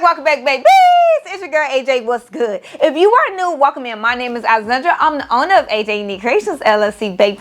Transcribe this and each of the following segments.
welcome back, babies. It's your girl AJ. What's good? If you are new, welcome in. My name is Alexandra. I'm the owner of AJ Unique Creations LLC, baby.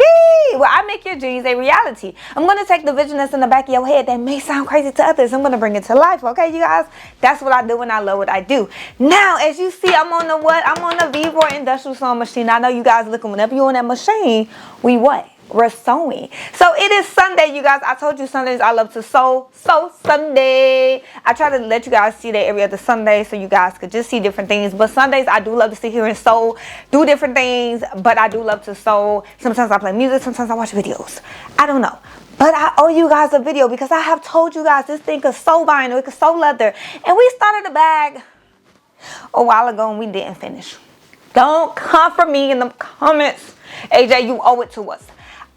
Where I make your dreams a reality. I'm gonna take the vision that's in the back of your head that may sound crazy to others. I'm gonna bring it to life. Okay, you guys. That's what I do, and I love what I do. Now, as you see, I'm on the what? I'm on the Vevor industrial sewing machine. I know you guys looking. Whenever you're on that machine, we what? We're sewing. So it is Sunday, you guys. I told you Sundays I love to sew. So Sunday, I try to let you guys see that every other Sunday so you guys could just see different things. But Sundays I do love to sit here and sew, do different things. But I do love to sew. Sometimes I play music, sometimes I watch videos. I don't know. But I owe you guys a video because I have told you guys this thing could sew vinyl, it could sew leather. And we started a bag a while ago and we didn't finish. Don't come for me in the comments. AJ, you owe it to us.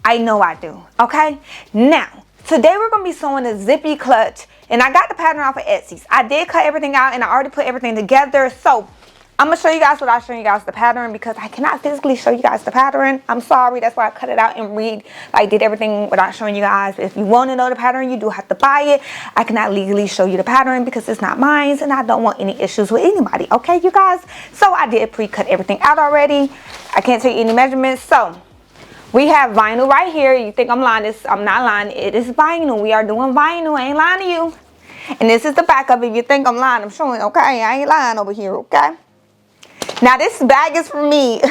I know I do. Okay, now today we're gonna be sewing a zippy clutch, and I got the pattern off of Etsy. I did cut everything out and I already put everything together, so I'm gonna show you guys without showing you guys the pattern because I cannot physically show you guys the pattern. I'm sorry, that's why I cut it out and did everything without showing you guys. If you want to know the pattern, you do have to buy it. I cannot legally show you the pattern because it's not mine and I don't want any issues with anybody. Okay, you guys, so I did pre-cut everything out already. I can't take any measurements, so we have vinyl right here. You think I'm lying? I'm not lying. It is vinyl. We are doing vinyl. I ain't lying to you. And this is the back of it. You think I'm lying? I'm showing. Okay, I ain't lying over here. Okay. Now this bag is for me.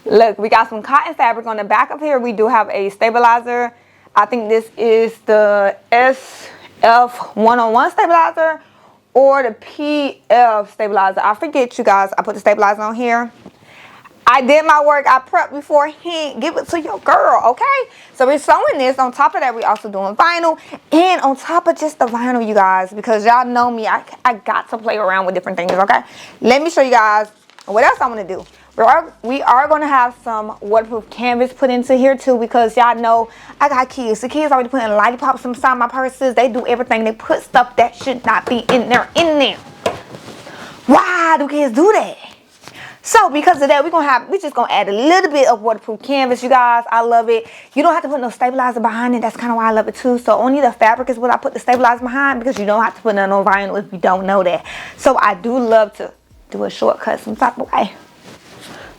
Look, we got some cotton fabric on the back of here. We do have a stabilizer. I think this is the SF101 stabilizer or the PF stabilizer. I forget, you guys. I put the stabilizer on here. I did my work. I prepped beforehand. Give it to your girl, okay? So we're sewing this. On top of that, we're also doing vinyl. And on top of just the vinyl, you guys, because y'all know me, I got to play around with different things, okay? Let me show you guys what else I'm going to do. We are going to have some waterproof canvas put into here, too, because y'all know I got kids. The kids already putting lollipops inside my purses. They do everything. They put stuff that should not be in there. Why do kids do that? So because of that, we just gonna add a little bit of waterproof canvas, you guys. I love it. You don't have to put no stabilizer behind it. That's kind of why I love it too. So only the fabric is what I put the stabilizer behind because you don't have to put none on vinyl if you don't know that. So I do love to do a shortcut some type of way.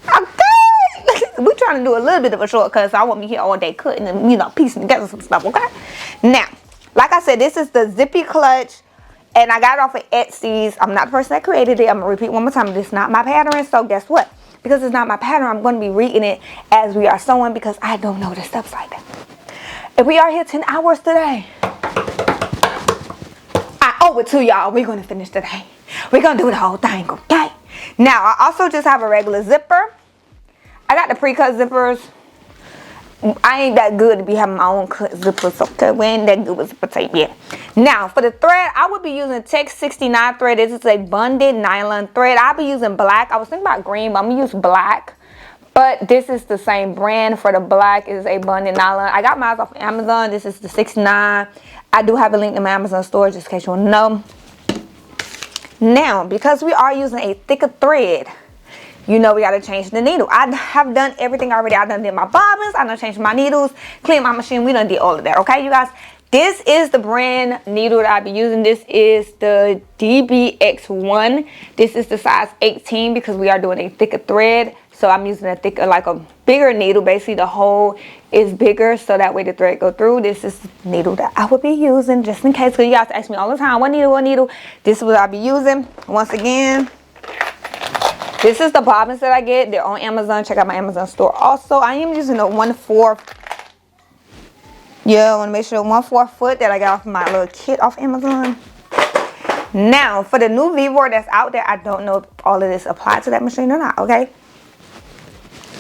Okay, we trying to do a little bit of a shortcut, so I won't be here all day cutting and piecing together some stuff. Okay. Now, like I said, this is the zippy clutch. And I got it off of Etsy's. I'm not the person that created it. I'm going to repeat one more time. This is not my pattern. So guess what? Because it's not my pattern, I'm going to be reading it as we are sewing because I don't know the steps like that. If we are here 10 hours today, I owe it to y'all. We're going to finish today. We're going to do the whole thing, okay? Now, I also just have a regular zipper. I got the pre-cut zippers. I ain't that good to be having my own cut zippers, okay? We ain't that good with zipper tape yet. Now, for the thread, I would be using Tech 69 thread. This is a bonded nylon thread. I'll be using black. I was thinking about green, but I'm going to use black. But this is the same brand. For the black is a bonded nylon. I got mine off of Amazon. This is the 69. I do have a link to my Amazon store just in case you want to know. Now, because we are using a thicker thread, we got to change the needle. I have done everything already. I done did my bobbins. I done changed my needles, cleaned my machine. We done did all of that. Okay, you guys? This is the brand needle that I'll be using. This is the DBX1. This is the size 18 because we are doing a thicker thread. So I'm using a thicker, like a bigger needle. Basically, the hole is bigger so that way the thread go through. This is the needle that I will be using just in case. Because you guys ask me all the time, what needle? This is what I'll be using. Once again, this is the bobbins that I get. They're on Amazon. Check out my Amazon store. Also, I am using a 1/4. Yeah, I want to make sure 1/4 foot that I got off my little kit off Amazon. Now, for the new Vevor that's out there, I don't know if all of this applies to that machine or not, okay?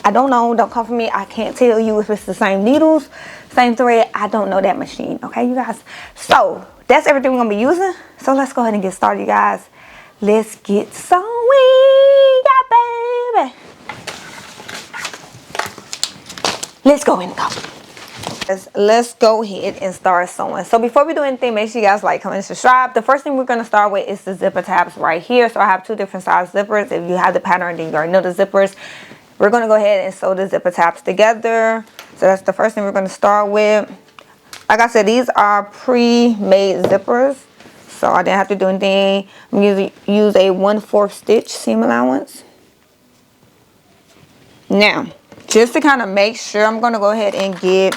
I don't know. Don't come for me. I can't tell you if it's the same needles, same thread. I don't know that machine, okay, you guys? So, that's everything we're going to be using. So, let's go ahead and get started, you guys. Let's get sewing, yeah, baby. Let's go and go. Let's go ahead and start sewing. So before we do anything, make sure you guys like, comment, and subscribe. The first thing we're going to start with is the zipper tabs right here. So I have two different size zippers. If you have the pattern, then you already know the zippers. We're going to go ahead and sew the zipper tabs together. So that's the first thing we're going to start with. Like I said, these are pre-made zippers. so I didn't have to do anything. I'm going to use a 1/4 stitch seam allowance. Now, just to kind of make sure, I'm going to go ahead and get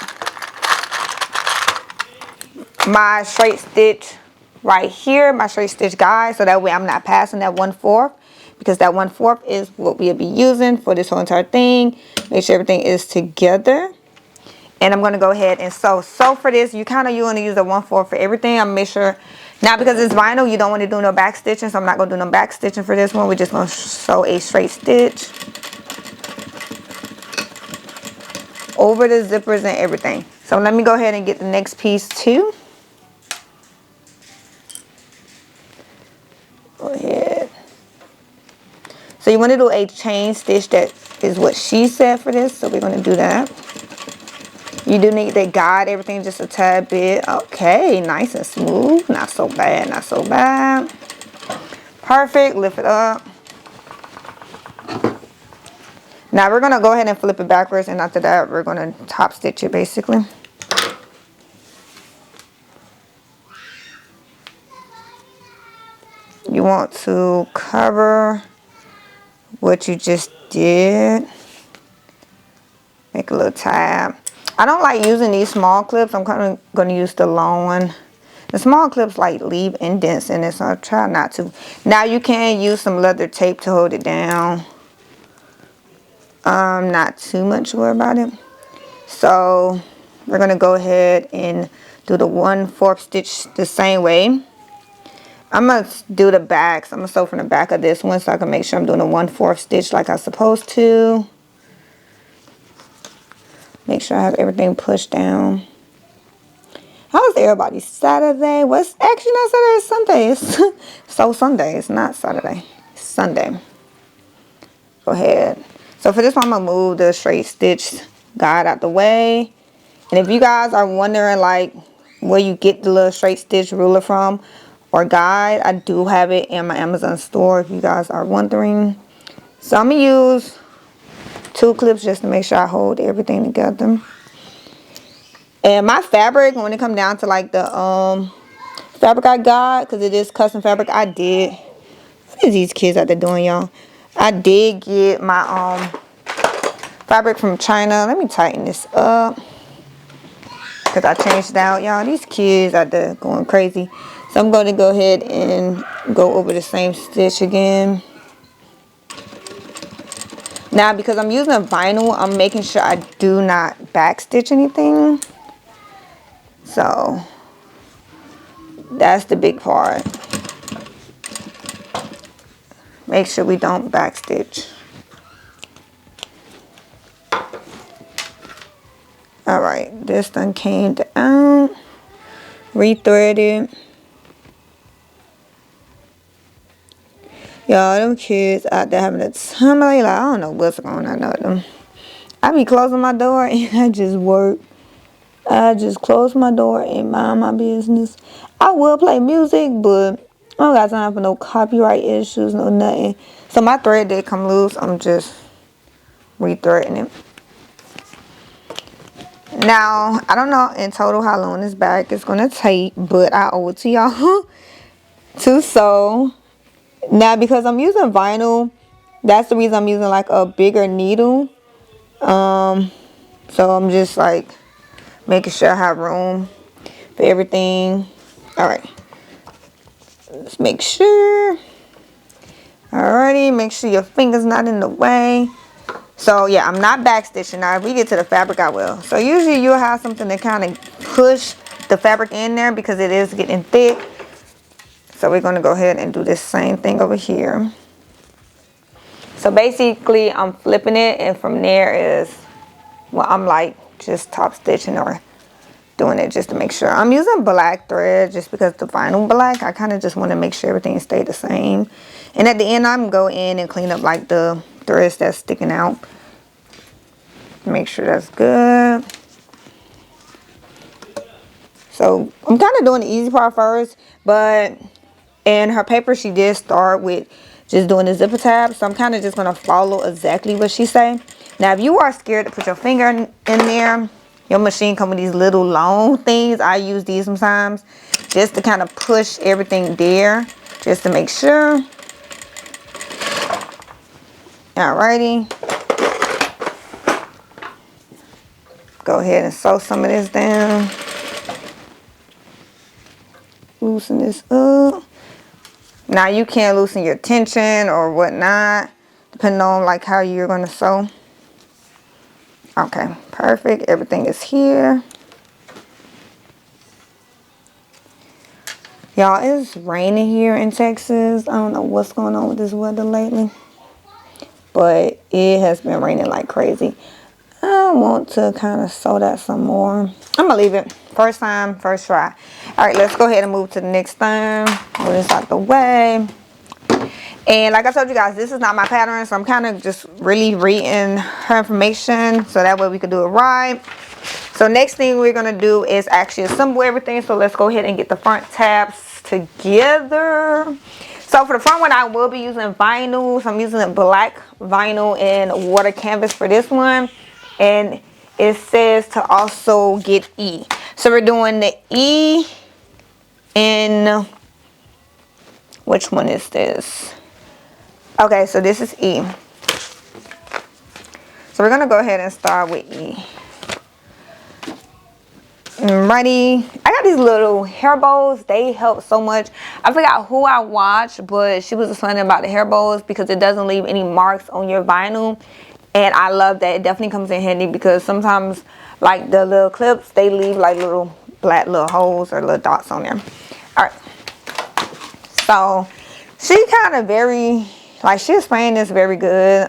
my straight stitch right here, my straight stitch guide, so that way I'm not passing that 1/4, because that 1/4 is what we'll be using for this whole entire thing. Make sure everything is together. And I'm going to go ahead and sew. So for this, you want to use a 1/4 for everything. I'm make sure, now because it's vinyl, you don't want to do no back stitching, so I'm not going to do no back stitching for this one. We're just going to sew a straight stitch over the zippers and everything. So let me go ahead and get the next piece too. Go ahead. So you want to do a chain stitch. That is what she said for this, so we're going to do that. You do need to guide everything just a tad bit. Okay, nice and smooth. Not so bad, not so bad. Perfect, lift it up. Now we're going to go ahead and flip it backwards, and after that we're going to top stitch it basically. You want to cover what you just did. Make a little tab. I don't like using these small clips. I'm kind of going to use the long one. The small clips like leave indents in it, so I'll try not to. Now you can use some leather tape to hold it down. Not too much worry about it. So we're going to go ahead and do the 1/4 stitch the same way. I'm going to do the backs. I'm going to sew from the back of this one so I can make sure I'm doing a 1/4 stitch like I'm supposed to. Make sure I have everything pushed down. How's everybody? Saturday? What's actually not Saturday, it's Sunday. It's so Sunday. It's not Saturday. It's Sunday. Go ahead. So for this one, I'm going to move the straight stitch guide out the way. And if you guys are wondering like where you get the little straight stitch ruler from or guide, I do have it in my Amazon store if you guys are wondering. So I'm going to use 2 clips just to make sure I hold everything together. And my fabric, when it comes down to like the fabric I got, because it is custom fabric, I did. What is these kids out there doing, y'all? I did get my fabric from China. Let me tighten this up, because I changed it out, y'all. These kids out there going crazy. So I'm going to go ahead and go over the same stitch again. Now, because I'm using a vinyl, I'm making sure I do not backstitch anything. So, that's the big part. Make sure we don't backstitch. Alright, this done came down. Rethreaded. Y'all, them kids out there having a time of their life. I don't know what's going on with them. I be closing my door and I just work. I just close my door and mind my business. I will play music, but I don't got time for no copyright issues, no nothing. So my thread did come loose. I'm just rethreading it. Now, I don't know in total how long this bag is going to take, but I owe it to y'all to sew. Now, because I'm using vinyl, that's the reason I'm using like a bigger needle. So I'm just like making sure I have room for everything. Alright. Let's make sure. Alrighty, make sure your finger's not in the way. So yeah, I'm not backstitching. Now if we get to the fabric, I will. So usually you'll have something to kind of push the fabric in there because it is getting thick. So we're going to go ahead and do this same thing over here. So basically I'm flipping it, and from there is, well, I'm like just top stitching or doing it just to make sure. I'm using black thread just because the vinyl black, I kind of just want to make sure everything stay the same. And at the end, I'm going in and clean up like the threads that's sticking out. Make sure that's good. So I'm kind of doing the easy part first, but in her paper she did start with just doing the zipper tab, so I'm kind of just going to follow exactly what she say. Now if you are scared to put your finger in there, your machine come with these little long things. I use these sometimes, just to kind of push everything there, just to make sure. Alrighty. Go ahead and sew some of this down. Loosen this up. Now you can loosen your tension or whatnot, depending on like how you're gonna sew. Okay, perfect. Everything is here. Y'all, it's raining here in Texas. I don't know what's going on with this weather lately, but it has been raining like crazy. I want to kind of sew that some more. I'm gonna leave it. First time, first try. All right, let's go ahead and move to the next thing. Move this out the way. And like I told you guys, this is not my pattern, so I'm kind of just really reading her information so that way we can do it right. So next thing we're gonna do is actually assemble everything. So let's go ahead and get the front tabs together. So for the front one, I will be using vinyl. So I'm using a black vinyl and water canvas for this one. And it says to also get E. So we're doing the E in, which one is this? Okay, so this is E. So we're gonna go ahead and start with E. Alrighty, I got these little hair bows. They help so much. I forgot who I watched, but she was explaining about the hair bows because it doesn't leave any marks on your vinyl. And I love that. It definitely comes in handy because sometimes like the little clips, they leave like little black little holes or little dots on there. Alright, so she kind of very, like, she explained this very good.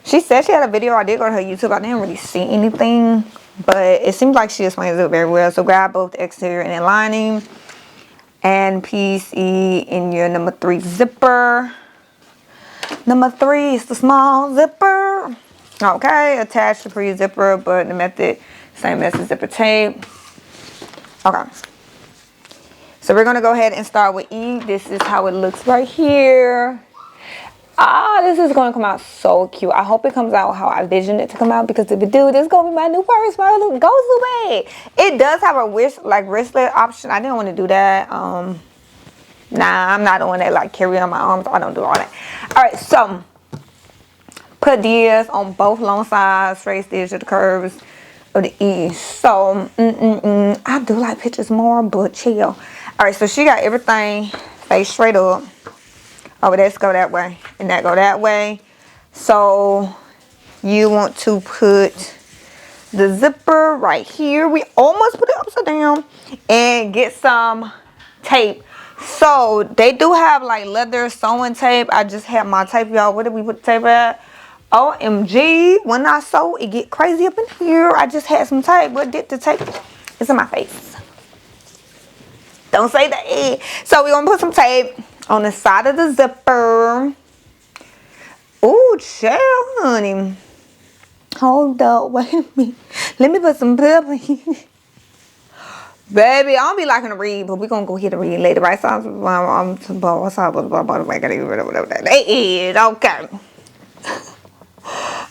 She said she had a video. I did go to her YouTube. I didn't really see anything, but it seems like she explains it very well. So grab both the exterior and the lining and piece E in your number 3 zipper. Number 3 is the small zipper. Okay, attach the pre-zipper, but the method same as the zipper tape. Okay, so we're gonna go ahead and start with E. This is how it looks right here. This is gonna come out so cute. I hope it comes out how I envisioned it to come out, because if it do, this is gonna be my new purse. My little goes away. It does have a wristlet option. I didn't want to do that. Nah, I'm not doing that, like carry on my arms. I don't do all that. All right, so put these on both long sides, straight stitch to the curves of the E. So I do like pictures more, but chill. All right, so she got everything face straight up. Oh, let's go that way and that go that way. So you want to put the zipper right here. We almost put it upside down, and get some tape. So they do have like leather sewing tape. I just have my tape, y'all. Where did we put the tape at? OMG, when I sew, it get crazy up in here. I just had some tape. What did the tape? It's in my face. Don't say that. So we're gonna put some tape on the side of the zipper. Ooh, chill, honey. Hold up, wait a minute. Let me put some pepper. Baby, I don't be liking to read, but we're going to go ahead and read later, right? So okay.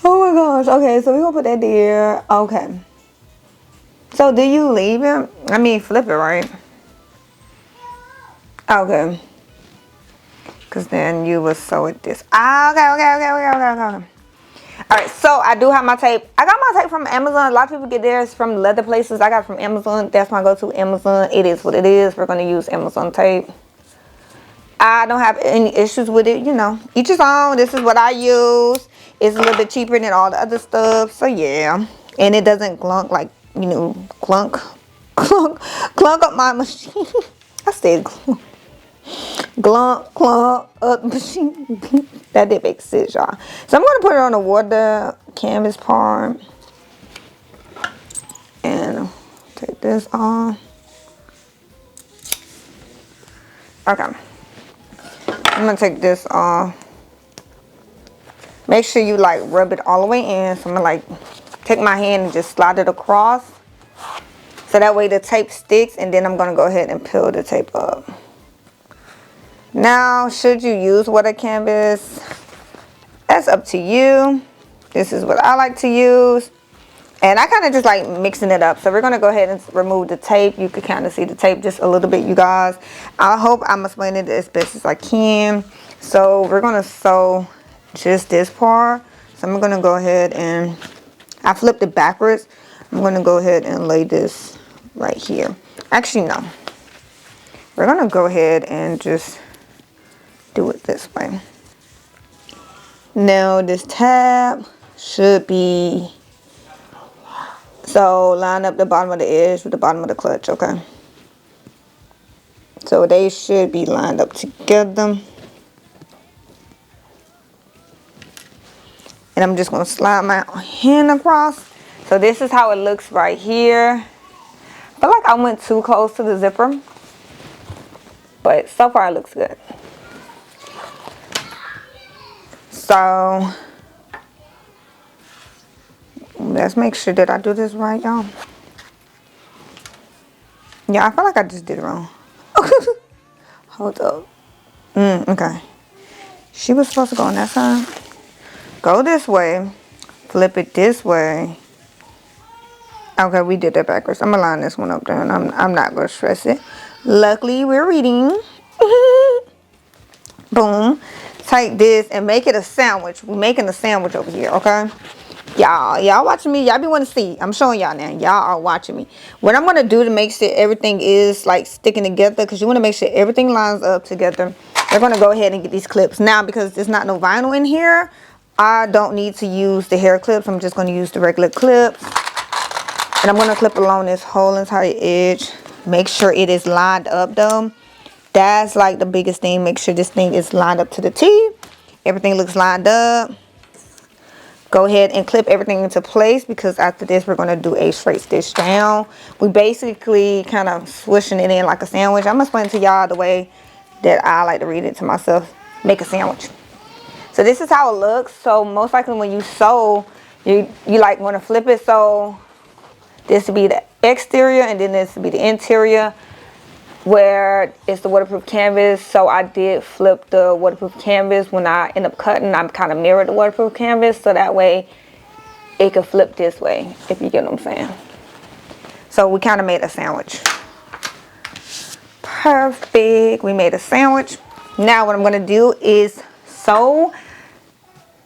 Oh my gosh. Okay, so we're going to put that there. Okay. So do you leave it? I mean, flip it, right? Okay. Because then you will sew it this. Okay. Alright, so I do have my tape. I got my tape from Amazon. A lot of people get theirs from leather places. I got it from Amazon. That's my go-to, Amazon. It is what it is. We're going to use Amazon tape. I don't have any issues with it. You know, each his own. This is what I use. It's a little bit cheaper than all the other stuff. So, yeah. And it doesn't clunk like, you know, clunk up my machine. I said clunk. Clunk up machine. That did make sense, y'all. So I'm going to put it on the water canvas part. And take this off. Okay. I'm going to take this off. Make sure you like rub it all the way in. So I'm going to like take my hand and just slide it across. So that way the tape sticks. And then I'm going to go ahead and peel the tape up. Now, should you use water canvas? That's up to you. This is what I like to use. And I kind of just like mixing it up. So we're going to go ahead and remove the tape. You can kind of see the tape just a little bit, you guys. I hope I'm explaining it as best as I can. So we're going to sew just this part. So I'm going to go ahead and, I flipped it backwards. I'm going to go ahead and lay this right here. Actually, no. We're going to go ahead and just do it this way. Now this tab should be, so line up the bottom of the edge with the bottom of the clutch, okay? So they should be lined up together. And I'm just going to slide my hand across. So this is how it looks right here. I feel like I went too close to the zipper, but so far it looks good. So let's make sure that I do this right, y'all. Yeah, I feel like I just did it wrong. Hold up. Okay. She was supposed to go on that side. Go this way. Flip it this way. Okay, we did that backwards. I'm gonna line this one up there, and I'm not gonna stress it. Luckily, we're reading. Boom. Take this and make it a sandwich. We're making a sandwich over here, okay? Y'all watching me. Y'all be wanting to see. I'm showing y'all now. Y'all are watching me. What I'm gonna do to make sure everything is like sticking together, because you want to make sure everything lines up together. We're gonna go ahead and get these clips now, because there's not no vinyl in here. I don't need to use the hair clips. I'm just gonna use the regular clips, and I'm gonna clip along this whole entire edge. Make sure it is lined up though. That's like the biggest thing. Make sure this thing is lined up to the T. Everything looks lined up. Go ahead and clip everything into place, because after this we're going to do a straight stitch down. We basically kind of swishing it in like a sandwich. I'm going to explain to y'all the way that I like to read it to myself. Make a sandwich. So this is how it looks. So most likely when you sew, you like want to flip it. So this would be the exterior, and then this would be the interior, where it's the waterproof canvas. So I did flip the waterproof canvas. When I end up cutting, I kind of mirrored the waterproof canvas, so that way it could flip this way, if you get what I'm saying. So we kind of made a sandwich. Perfect. We made a sandwich. Now what I'm going to do is sew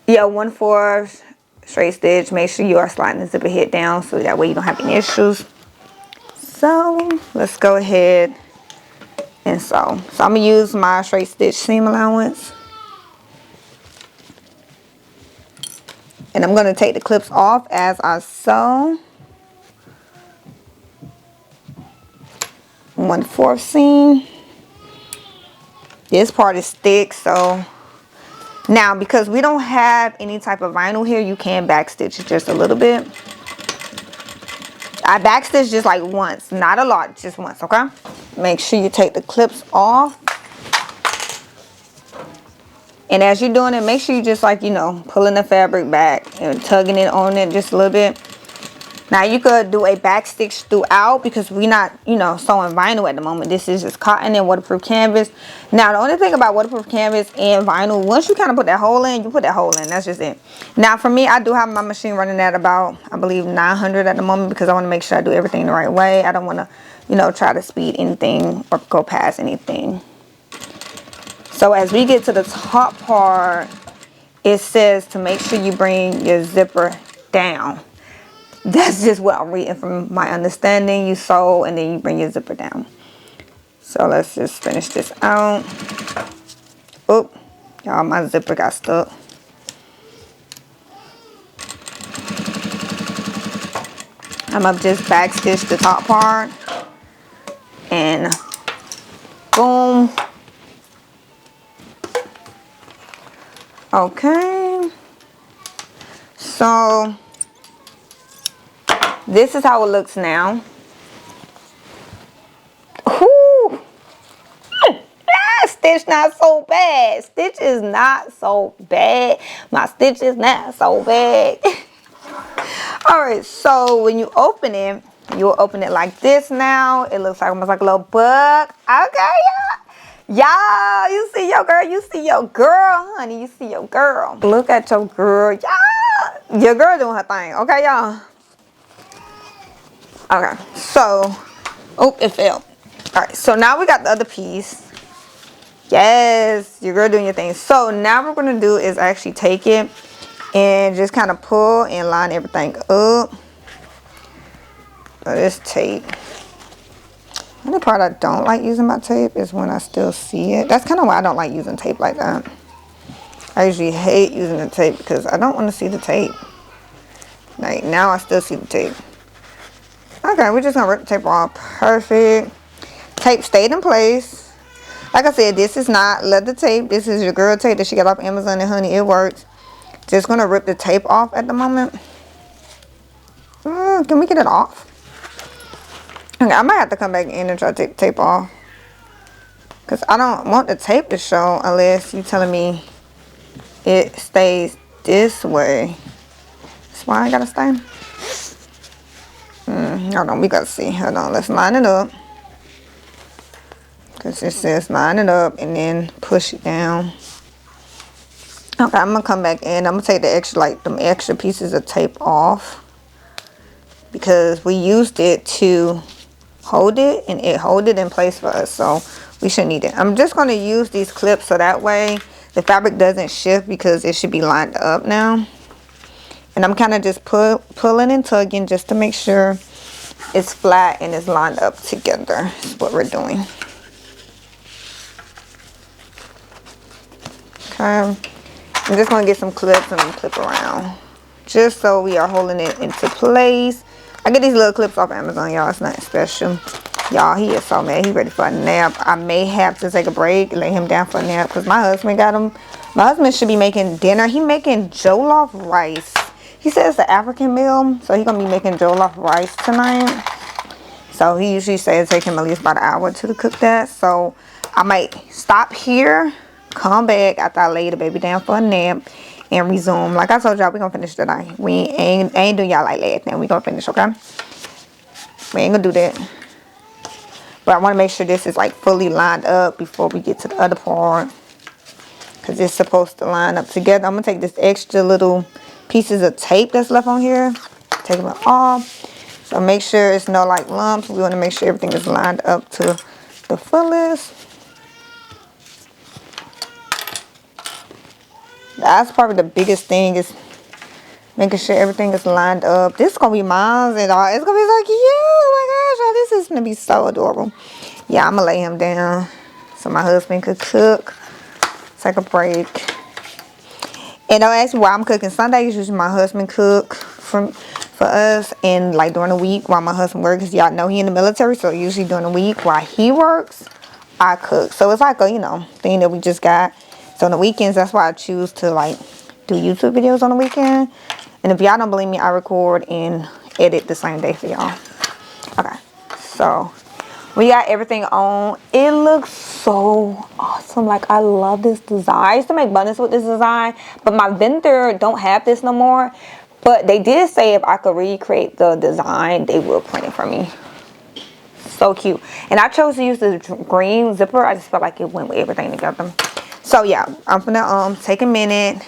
1/4 straight stitch. Make sure you are sliding the zipper head down, so that way you don't have any issues. So let's go ahead and sew. So I'm going to use my straight stitch seam allowance. And I'm going to take the clips off as I sew. 1/4 seam. This part is thick, so now because we don't have any type of vinyl here, you can backstitch it just a little bit. I backstitch just like once, not a lot, just once, okay? Make sure you take the clips off. And as you're doing it, make sure you just like, pulling the fabric back and tugging it on it just a little bit. Now you could do a back stitch throughout, because we're not, sewing vinyl at the moment. This is just cotton and waterproof canvas. Now the only thing about waterproof canvas and vinyl, once you kind of put that hole in, you put that hole in. That's just it. Now for me, I do have my machine running at about, I believe, 900 at the moment, because I want to make sure I do everything the right way. I don't want to, try to speed anything or go past anything. So as we get to the top part, it says to make sure you bring your zipper down. That's just what I'm reading from my understanding. You sew and then you bring your zipper down. So let's just finish this out. Oop, y'all, my zipper got stuck. I'm gonna just backstitch the top part. And boom. Okay. So this is how it looks now. Ooh. Stitch not so bad. Stitch is not so bad. My stitch is not so bad. Alright, so when you open it, you'll open it like this now. It looks like almost like a little bug. Okay, y'all. Y'all, you see your girl. You see your girl, honey. You see your girl. Look at your girl. Y'all. Your girl doing her thing. Okay, y'all. Okay, so, oh, it fell. All right, so now we got the other piece. Yes, your girl doing your thing. So now what we're gonna do is actually take it and just kind of pull and line everything up. This tape. The only part I don't like using my tape is when I still see it. That's kind of why I don't like using tape like that. I usually hate using the tape because I don't want to see the tape. Like now I still see the tape. Okay, we're just gonna rip the tape off. Perfect. Tape stayed in place. Like I said, this is not leather tape. This is your girl tape that she got off Amazon, and honey, it works. Just gonna rip the tape off at the moment. Can we get it off? Okay, I might have to come back in and try to take the tape off. Because I don't want the tape to show unless you're telling me it stays this way. That's why I gotta stay. Hold on, we gotta see. Hold on, let's line it up. Because it says line it up and then push it down. Okay, I'm gonna come back in. I'm gonna take the extra, like them extra pieces of tape off. Because we used it to hold it and it hold it in place for us. So we shouldn't need it. I'm just gonna use these clips so that way the fabric doesn't shift because it should be lined up now. And I'm kind of just pulling and tugging just to make sure it's flat and it's lined up together. That's what we're doing. Okay, I'm just going to get some clips and clip around. Just so we are holding it into place. I get these little clips off Amazon, y'all. It's not special. Y'all, he is so mad. He ready for a nap. I may have to take a break, lay him down for a nap because my husband got him. My husband should be making dinner. He making jollof rice. He says it's an African meal, so he's going to be making jollof rice tonight. So he usually says it take him at least about an hour to cook that. So I might stop here, come back after I lay the baby down for a nap, and resume. Like I told y'all, we're going to finish tonight. We ain't doing y'all like last night. We're going to finish, okay? We ain't going to do that. But I want to make sure this is like fully lined up before we get to the other part. Because it's supposed to line up together. I'm going to take this extra little pieces of tape that's left on here, take them off. So make sure it's no like lumps. We want to make sure everything is lined up to the fullest. That's probably the biggest thing, is making sure everything is lined up. This is gonna be mine and all. It's gonna be so cute. Oh my gosh, y'all, this is gonna be so adorable. Yeah, I'm gonna lay him down so my husband could cook, take a break. And don't ask me why I'm cooking Sundays. Usually my husband cook for us, and like during the week while my husband works, because y'all know he in the military, so usually during the week while he works, I cook. So it's like a, you know, thing that we just got. So on the weekends, that's why I choose to like do YouTube videos on the weekend. And if y'all don't believe me, I record and edit the same day for y'all. Okay, so we got everything on. It looks so awesome. Like, I love this design. I used to make buttons with this design, but my vendor don't have this no more. But they did say if I could recreate the design, they will print it for me. So cute. And I chose to use the green zipper. I just felt like it went with everything together. So yeah, I'm gonna take a minute,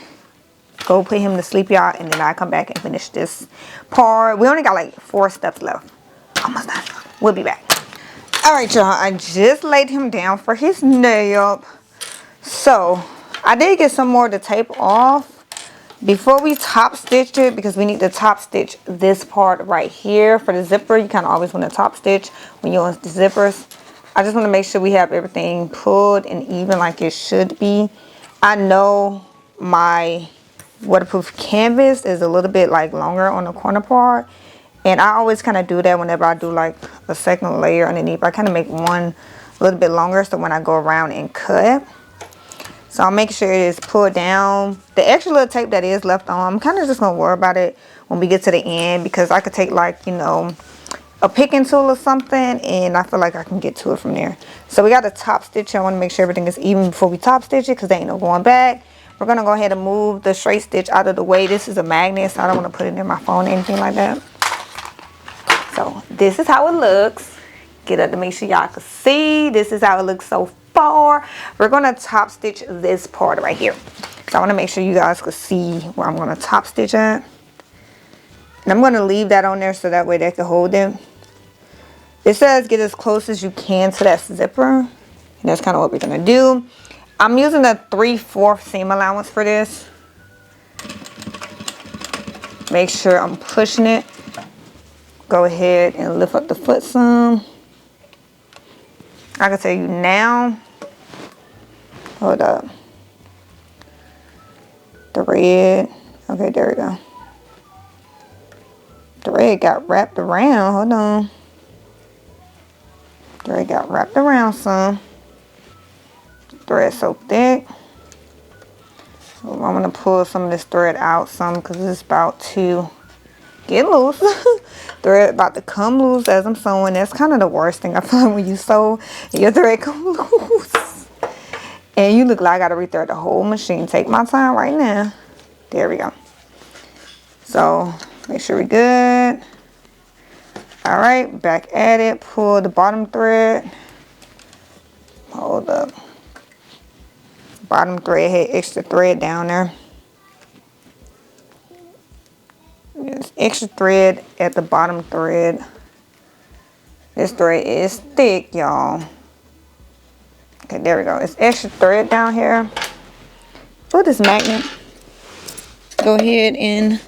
go put him to sleep, y'all, and then I come back and finish this part. We only got like 4 steps left. Almost done. We'll be back. Alright, y'all, I just laid him down for his nap. So I did get some more of the tape off before we top stitch it, because we need to top stitch this part right here for the zipper. You kind of always want to top stitch when you're on the zippers. I just want to make sure we have everything pulled and even like it should be. I know my waterproof canvas is a little bit like longer on the corner part, and I always kind of do that whenever I do like a second layer underneath. I kind of make one a little bit longer so when I go around and cut. So I'll make sure it is pulled down. The extra little tape that is left on, I'm kind of just going to worry about it when we get to the end, because I could take like, you know, a picking tool or something, and I feel like I can get to it from there. So we got to top stitch. I want to make sure everything is even before we top stitch it, because there ain't no going back. We're going to go ahead and move the straight stitch out of the way. This is a magnet, so I don't want to put it in my phone or anything like that. So this is how it looks. Get up to make sure y'all can see. This is how it looks so far. We're going to top stitch this part right here. So I want to make sure you guys can see where I'm going to top stitch at. And I'm going to leave that on there so that way they can hold it. It says get as close as you can to that zipper. And that's kind of what we're going to do. I'm using a 3/4 seam allowance for this. Make sure I'm pushing it. Go ahead and lift up the foot some. I can tell you now. Hold up. The red. Okay, there we go. The red got wrapped around. Hold on. The red got wrapped around some. Thread so thick. So I'm going to pull some of this thread out some because it's about to get loose. Thread about to come loose as I'm sewing. That's kind of the worst thing I feel like when you sew and your thread come loose. And you look like I got to rethread the whole machine. Take my time right now. There we go. So make sure we're good. All right, back at it. Pull the bottom thread. Hold up. Bottom thread had extra thread down there. There's extra thread at the bottom thread. This thread is thick, y'all. Okay, there we go. It's extra thread down here. Put this magnet. Go ahead and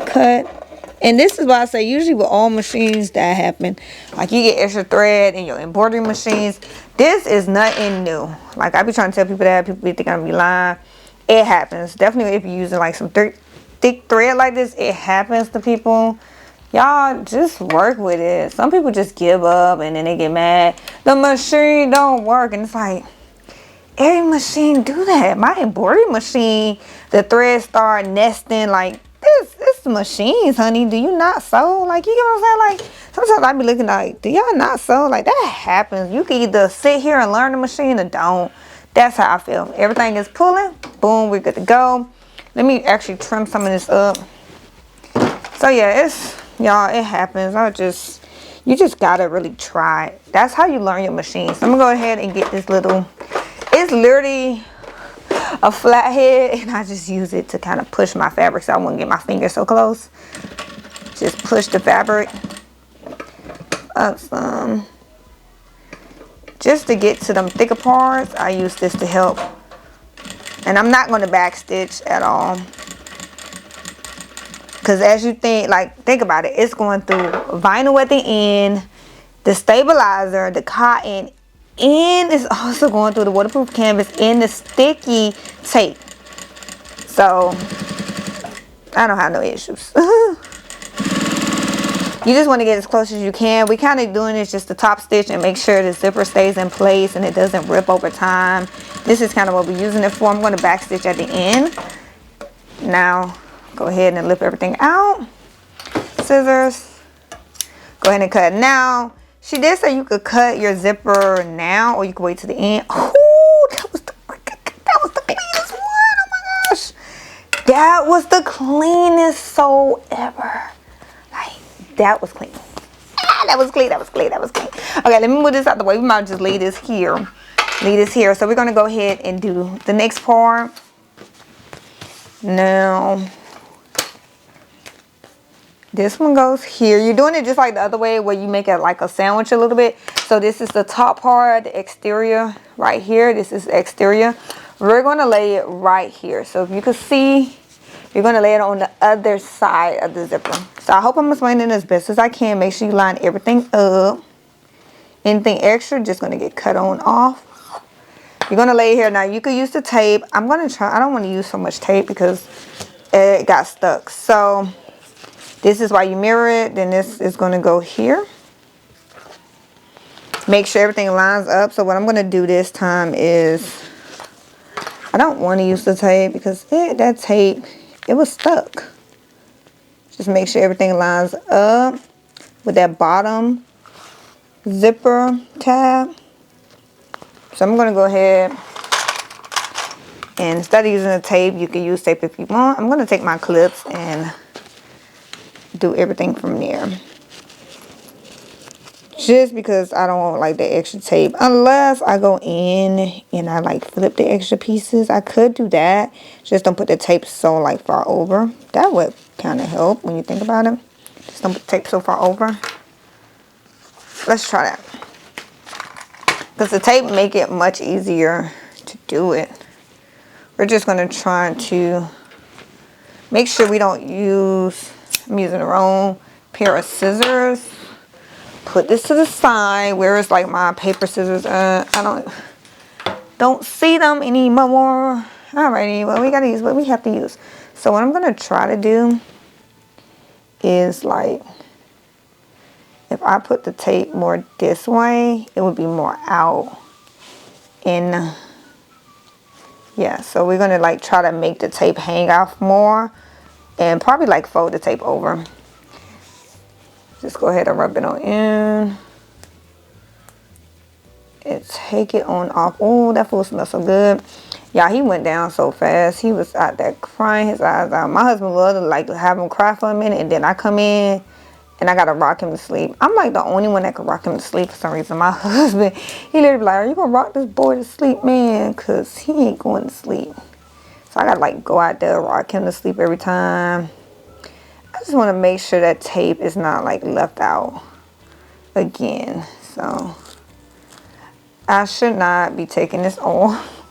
cut. And this is why I say usually with all machines that happen, like you get extra thread in your embroidery machines. This is nothing new. Like I be trying to tell people that, people be thinking I'm be lying. It happens. Definitely if you're using like some thick thread like this, it happens to people. Y'all just work with it. Some people just give up and then they get mad. The machine don't work, and it's like every machine do that. My embroidery machine, the threads start nesting like this. It's machines, honey. Do you not sew? Like, you get what I'm saying? Like, sometimes I be looking like, do y'all not sew? Like, that happens. You can either sit here and learn the machine or don't. That's how I feel. Everything is pulling. Boom, we're good to go. Let me actually trim some of this up. So yeah, y'all, it happens. You just gotta really try it. That's how you learn your machine. So I'm gonna go ahead and get this little, it's literally a flathead, and I just use it to kind of push my fabric so I won't get my fingers so close. Just push the fabric up some. Just to get to them thicker parts, I use this to help. And I'm not going to backstitch at all. Because as you think about it, it's going through vinyl at the end, the stabilizer, the cotton, and it's also going through the waterproof canvas and the sticky tape. So I don't have no issues. You just want to get as close as you can. We kind of doing this just to top stitch and make sure the zipper stays in place and it doesn't rip over time. This is kind of what we're using it for. I'm going to backstitch at the end. Now go ahead and lift everything out. Scissors. Go ahead and cut. Now she did say you could cut your zipper now, or you could wait to the end. Oh, that was the cleanest one. Oh my gosh, that was the cleanest sew ever. Like, that was clean. That was clean. That was clean. That was clean. Okay, let me move this out the way. We might just leave this here. Leave this here. So we're gonna go ahead and do the next part. Now, this one goes here. You're doing it just like the other way where you make it like a sandwich a little bit. So this is the top part, the exterior right here. This is the exterior. We're going to lay it right here. So if you can see, you're going to lay it on the other side of the zipper. So I hope I'm explaining as best as I can. Make sure you line everything up. Anything extra, just going to get cut on off. You're going to lay it here. Now you could use the tape. I'm going to try. I don't want to use so much tape because it got stuck. So this is why you mirror it. Then this is going to go here. Make sure everything lines up. So what I'm going to do this time is, I don't want to use the tape because that tape, it was stuck. Just make sure everything lines up with that bottom zipper tab. So I'm going to go ahead and instead of using the tape, you can use tape if you want. I'm going to take my clips and do everything from there. Just because I don't want like the extra tape. Unless I go in and I like flip the extra pieces. I could do that. Just don't put the tape so like far over. That would kind of help when you think about it. Just don't put the tape so far over. let's try that. Because the tape make it much easier to do it. We're just going to try to make sure we don't use, I'm using the wrong pair of scissors. Put this to the side. Where is like my paper scissors? I don't see them anymore. Alrighty, well we gotta use what we have to use. So what I'm gonna try to do is like, if I put the tape more this way, it would be more out. And yeah, so we're gonna like try to make the tape hang off more and probably like fold the tape over. Just go ahead and rub it on in. And take it on off. Oh, that food smells so good. Yeah, he went down so fast. He was out there crying his eyes out. My husband loved to like have him cry for a minute, and then I come in and I gotta rock him to sleep. I'm like the only one that can rock him to sleep for some reason. My husband, he literally be like, are you gonna rock this boy to sleep, man? Cause he ain't going to sleep. So I gotta like go out there, rock him to sleep every time. I just want to make sure that tape is not like left out again. So I should not be taking this off,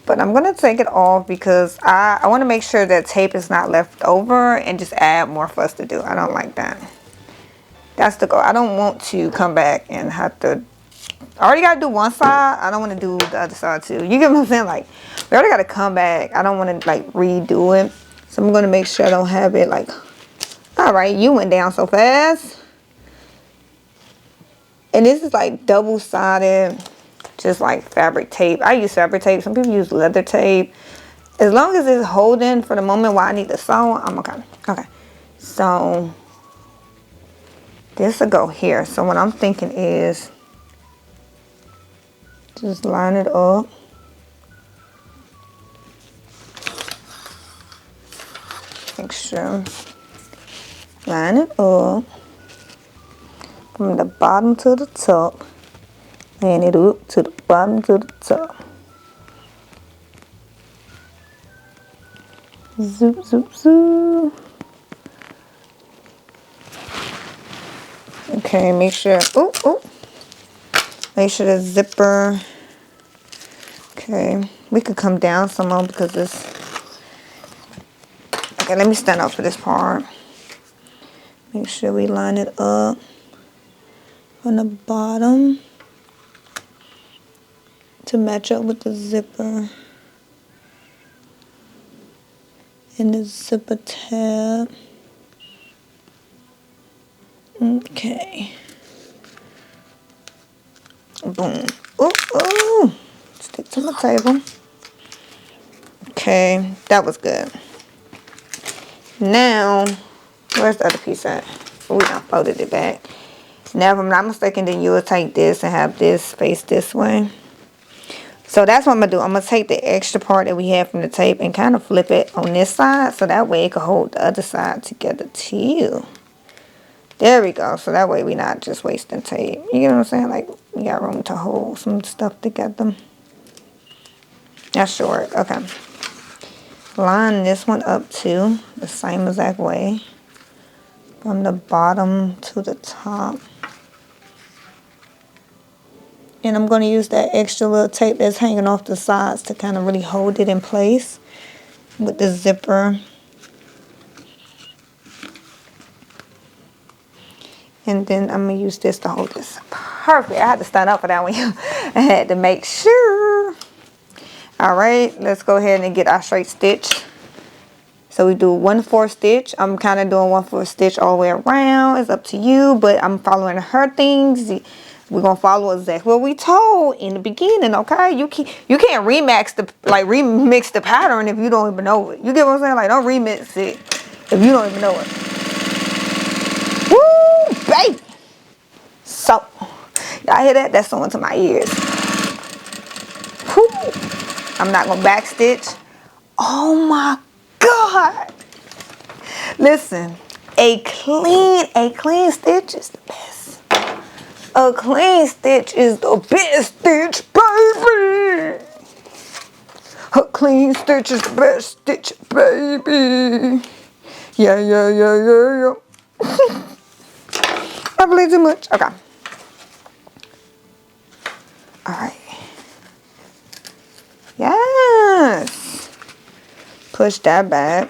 but I'm gonna take it off because I want to make sure that tape is not left over and just add more for us to do. I don't like that. That's the goal. I don't want to come back and have to, I already got to do one side. I don't want to do the other side too. You get what I'm saying? Like, we already got to come back. I don't want to like redo it. So I'm going to make sure I don't have it like, all right, you went down so fast. And this is like double-sided, just like fabric tape. I use fabric tape. Some people use leather tape. As long as it's holding for the moment while I need to sew, I'm okay. Okay. So this will go here. So what I'm thinking is just line it up. Make sure. Line it up. From the bottom to the top. And it up to the bottom to the top. Zoop, zoop, zoop. Okay, make sure, make sure the zipper, okay, we could come down some more because this, okay, let me stand up for this part. Make sure we line it up from the bottom to match up with the zipper and the zipper tab. Okay. Boom. Ooh. Stick to the table. Okay, that was good. Now, where's the other piece at? Oh, we done folded it back. Now, if I'm not mistaken, then you'll take this and have this face this way. So that's what I'm going to do. I'm going to take the extra part that we have from the tape and kind of flip it on this side. So that way it can hold the other side together too. There we go. So that way we're not just wasting tape. You get what I'm saying? Like, we got room to hold some stuff together. That's short. Okay. Line this one up too. The same exact way. From the bottom to the top. And I'm going to use that extra little tape that's hanging off the sides to kind of really hold it in place with the zipper. And then I'm going to use this to hold this. Perfect. I had to stand up for that one. I had to make sure. All right. Let's go ahead and get our straight stitch. So we do 1/4 stitch. I'm kind of doing 1/4 stitch all the way around. It's up to you. But I'm following her things. We're going to follow exactly what we told in the beginning, okay? You can't remix the pattern if you don't even know it. You get what I'm saying? Like, don't remix it if you don't even know it. Woo, baby. So, y'all hear that? That's going to my ears. Woo. I'm not going to back stitch. Oh, my God. Listen, a clean stitch is the best. A clean stitch is the best stitch, baby. A clean stitch is the best stitch, baby. Yeah. I believe too much. Okay. All right. Yes. Push that back.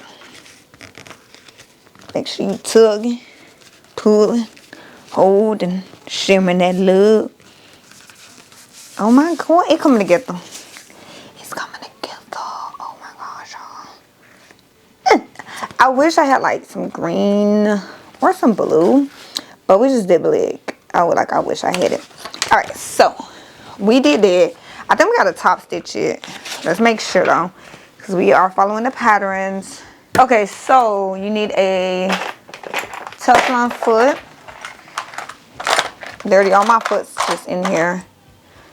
Make sure you tug, pull, hold, and shimmering that lug. Oh my God, it's coming together. It's coming together. Oh my gosh, y'all. I wish I had like some green or some blue, but we just did black. I wish I had it. All right, so we did that. I think we got to top stitch it. Let's make sure though, because we are following the patterns. Okay, so you need a Teflon foot. Dirty, all my foot's just in here.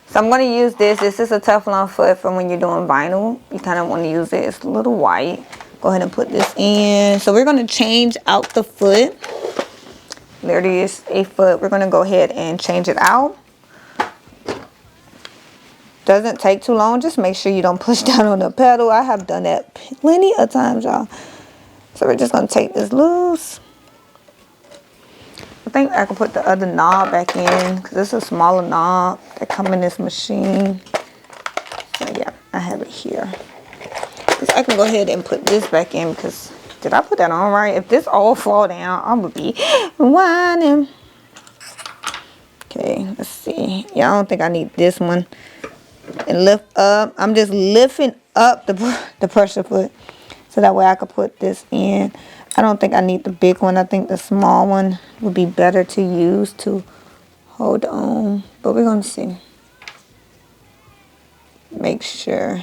So I'm going to use this. This is a Teflon foot from when you're doing vinyl. You kind of want to use it. It's a little white. Go ahead and put this in. So we're going to change out the foot. There it is, a foot. We're going to go ahead and change it out. Doesn't take too long. Just make sure you don't push down on the pedal. I have done that plenty of times, y'all. So we're just going to take this loose. I think I can put the other knob back in because it's a smaller knob that comes in this machine. So yeah, I have it here. So I can go ahead and put this back in because did I put that on right? If this all fall down, I'm gonna be whining. Okay, let's see. Yeah, I don't think I need this one. And lift up. I'm just lifting up the pressure foot so that way I could put this in. I don't think I need the big one. I think the small one would be better to use to hold on. But we're going to see. Make sure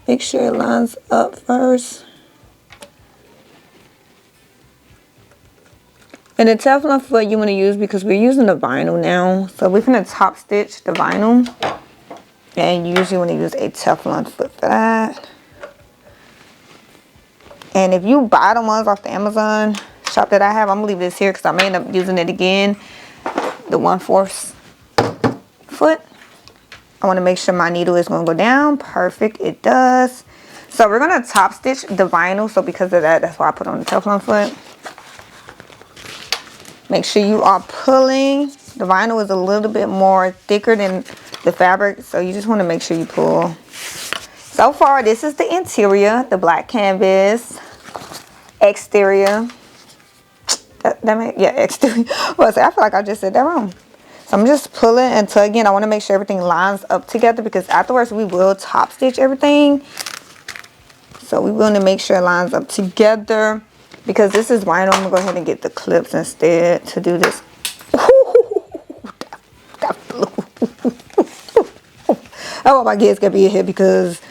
it lines up first. And the Teflon foot you want to use because we're using the vinyl now. So we're going to top stitch the vinyl. And you usually want to use a Teflon foot for that. And if you buy the ones off the Amazon shop that I have, I'm going to leave this here because I may end up using it again. The 1/4 foot. I want to make sure my needle is going to go down. Perfect. It does. So we're going to top stitch the vinyl. So because of that, that's why I put on the Teflon foot. Make sure you are pulling. The vinyl is a little bit more thicker than the fabric. So you just want to make sure you pull. So far, this is the interior, the black canvas. Exterior. Exterior. Well, I feel like I just said that wrong. So I'm just pulling and tugging. I want to make sure everything lines up together because afterwards we will top stitch everything. So we want to make sure it lines up together because this is vinyl. I'm going to go ahead and get the clips instead to do this. That flew. I want my kids to be here because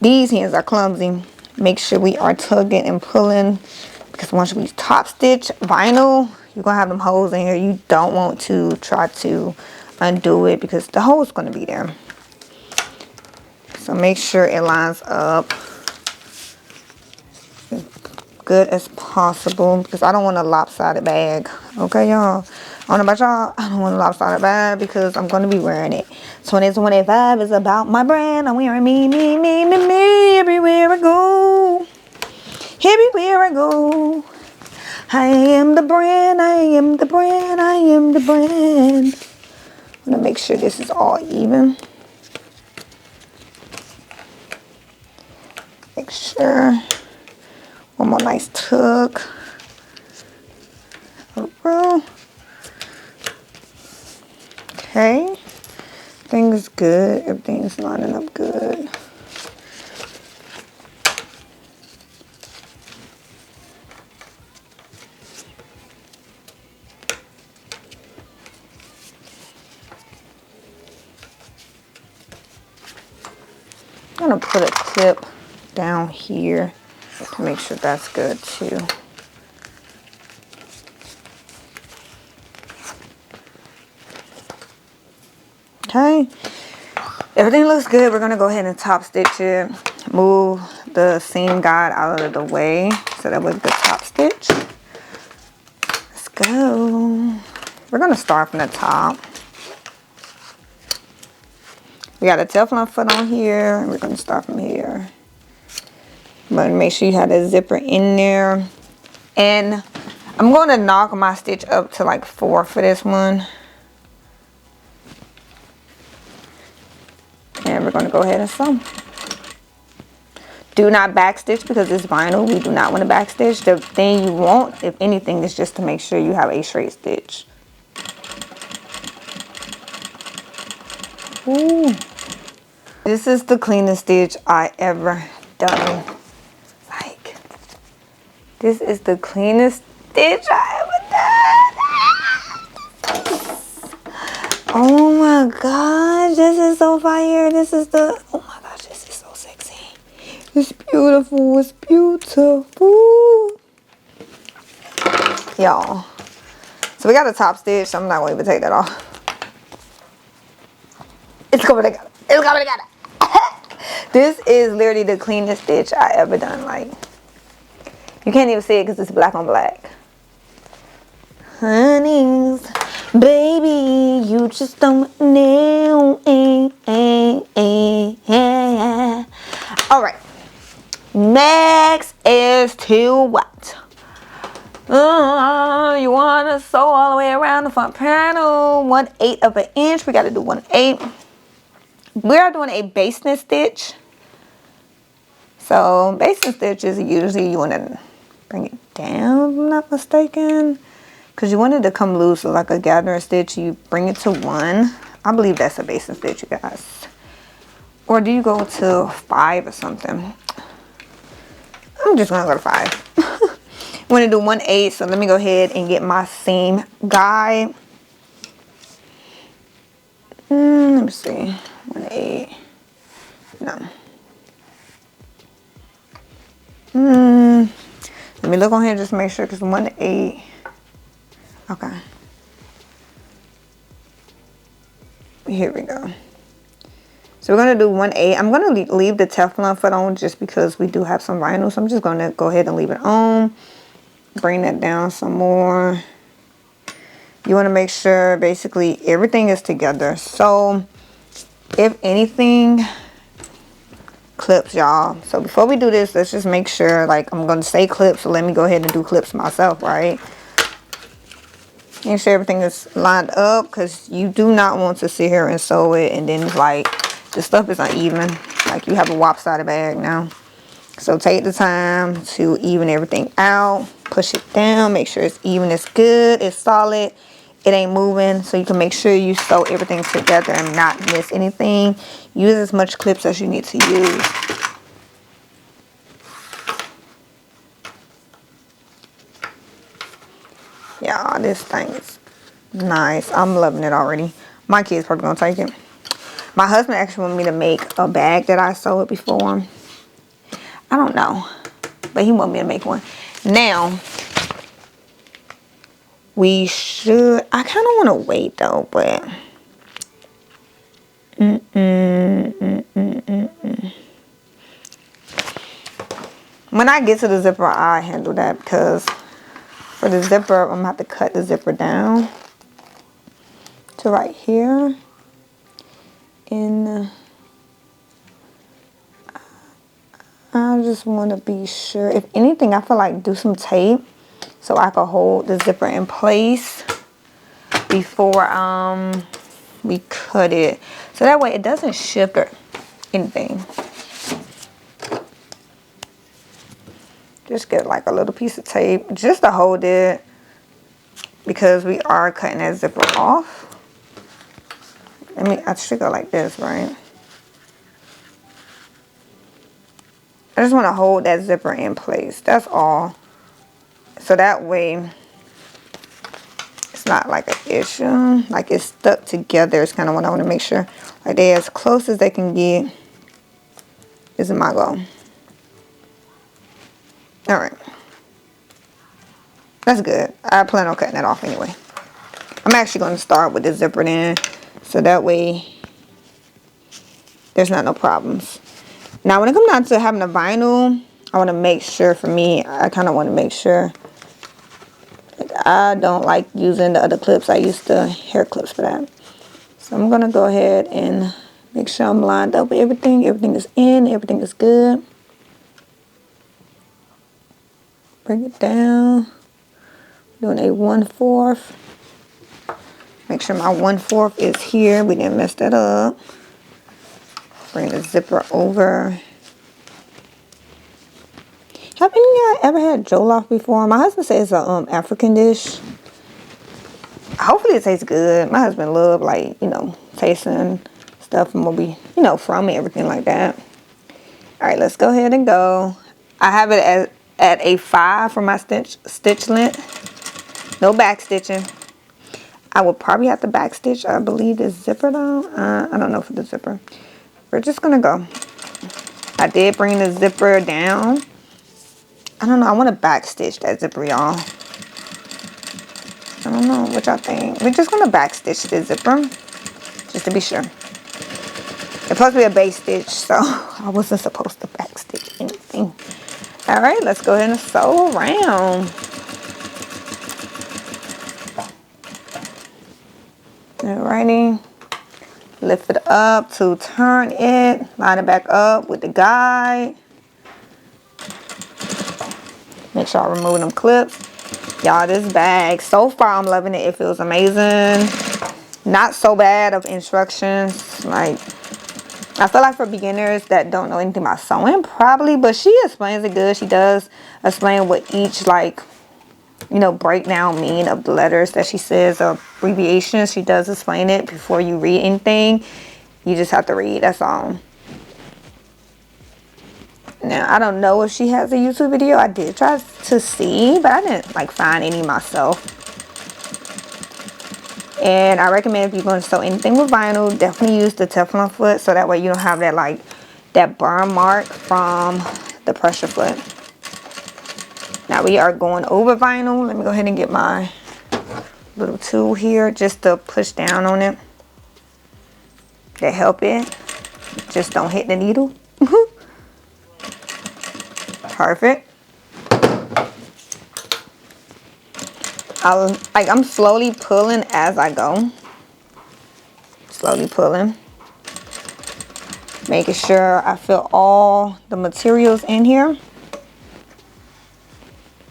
these hands are clumsy. Make sure we are tugging and pulling because once we top stitch vinyl, you're going to have them holes in here. You don't want to try to undo it because the hole is going to be there. So make sure it lines up as good as possible because I don't want a lopsided bag. Okay, y'all? I don't know about y'all. I don't want a lopsided bag because I'm going to be wearing it. 2025 is about my brand. I'm wearing me everywhere I go. Everywhere I go. I am the brand. I am the brand. I am the brand. I'm going to make sure this is all even. Make sure. One more nice tug. Okay. Everything's good. Everything's lining up good. I'm going to put a clip down here to make sure that's good too. Okay, everything looks good. We're going to go ahead and top stitch it. Move the seam guide out of the way so that we can top stitch. Let's go. We're going to start from the top. We got a Teflon foot on here. And we're going to start from here. But make sure you have the zipper in there. And I'm going to knock my stitch up to like 4 for this one. gonna go ahead and sew. Do not backstitch because it's vinyl. We do not want to backstitch. The thing you want, if anything, is just to make sure you have a straight stitch. Ooh. This is the cleanest stitch I ever done. Like, this is the cleanest stitch I ever done. Oh my gosh, this is so fire. This is the, oh my gosh, this is so sexy. It's beautiful, it's beautiful. Y'all. So we got a top stitch, so I'm not going to even take that off. It's coming together. It's coming together. This is literally the cleanest stitch I ever done. Like, you can't even see it because it's black on black. Honeys, baby, you just don't know. All right. Next is to what? You want to sew all the way around the front panel. 1/8 of an inch. We got to do 1/8. We are doing a basting stitch. So basting stitch is usually you want to bring it down, if I'm not mistaken. Because you want it to come loose like a gathering stitch. You bring it to 1. I believe that's a basting stitch, you guys. Or do you go to 5 or something? I'm just going to go to 5. I'm going to do 1/8. So let me go ahead and get my seam guide. Let me see. 1/8. No. Let me look on here just to make sure, because 1/8. Okay. Here we go. So we're going to do 1/8. I'm going to leave the Teflon foot on just because we do have some vinyl. So I'm just going to go ahead and leave it on. Bring that down some more. You want to make sure basically everything is together. So if anything, clips, y'all. So before we do this, let's just make sure, like, I'm going to say clips. So let me go ahead and do clips myself, right? Make sure everything is lined up, because you do not want to sit here and sew it and then it's like the stuff is uneven, like you have a lopsided bag now. So take the time to even everything out, push it down, make sure it's even, it's good, it's solid, it ain't moving. So you can make sure you sew everything together and not miss anything. Use as much clips as you need to use. Yeah, this thing is nice. I'm loving it already. My kids probably gonna take it. My husband actually wanted me to make a bag that I sewed before. I don't know, but he wanted me to make one. Now, we should, I kind of want to wait though, but when I get to the zipper, I handle that, because for the zipper, I'm gonna have to cut the zipper down to right here. And I just want to be sure. If anything, I feel like do some tape so I can hold the zipper in place before we cut it. So that way it doesn't shift or anything. Just get like a little piece of tape just to hold it, because we are cutting that zipper off. I should go like this, right? I just want to hold that zipper in place. That's all. So that way it's not like an issue. Like it's stuck together. It's kind of what I want to make sure. Like they're as close as they can get. This is my goal. Alright. That's good. I plan on cutting that off anyway. I'm actually going to start with the zipper in. So that way there's not no problems. Now when it comes down to having a vinyl, I want to make sure, for me, I kind of want to make sure. I don't like using the other clips. I use the hair clips for that. So I'm going to go ahead and make sure I'm lined up with everything. Everything is in. Everything is good. Bring it down. Doing a 1/4. Make sure my 1/4 is here. We didn't mess that up. Bring the zipper over. Have any of y'all ever had jollof before? My husband says it's a African dish. Hopefully it tastes good. My husband loves, like, you know, tasting stuff from what we, you know, from and everything like that. All right, let's go ahead and go. I have it at a 5 for my stitch length. No back stitching. I will probably have to back stitch, I believe, this zipper though. I don't know for the zipper. We're just gonna go. I did bring the zipper down. I don't know, I want to back stitch that zipper, y'all. I don't know what y'all think. We're just gonna back stitch the zipper, just to be sure. It's supposed to be a base stitch, so I wasn't supposed to back stitch anything. All right, let's go ahead and sew around. Alrighty, lift it up to turn it, line it back up with the guide. Make sure I remove them clips. Y'all, this bag, so far I'm loving it. It feels amazing. Not so bad of instructions. Like, I feel like for beginners that don't know anything about sewing, probably, but she explains it good. She does explain what each, like, you know, breakdown mean of the letters that she says, or abbreviations. She does explain it before you read anything. You just have to read, that's all. Now, I don't know if she has a YouTube video. I did try to see, but I didn't, like, find any myself. And I recommend if you're going to sew anything with vinyl, definitely use the Teflon foot, so that way you don't have that, like, that burn mark from the pressure foot. Now we are going over vinyl. Let me go ahead and get my little tool here just to push down on it to help it. Just don't hit the needle. Perfect. I'm slowly pulling as I go. Slowly pulling. Making sure I feel all the materials in here.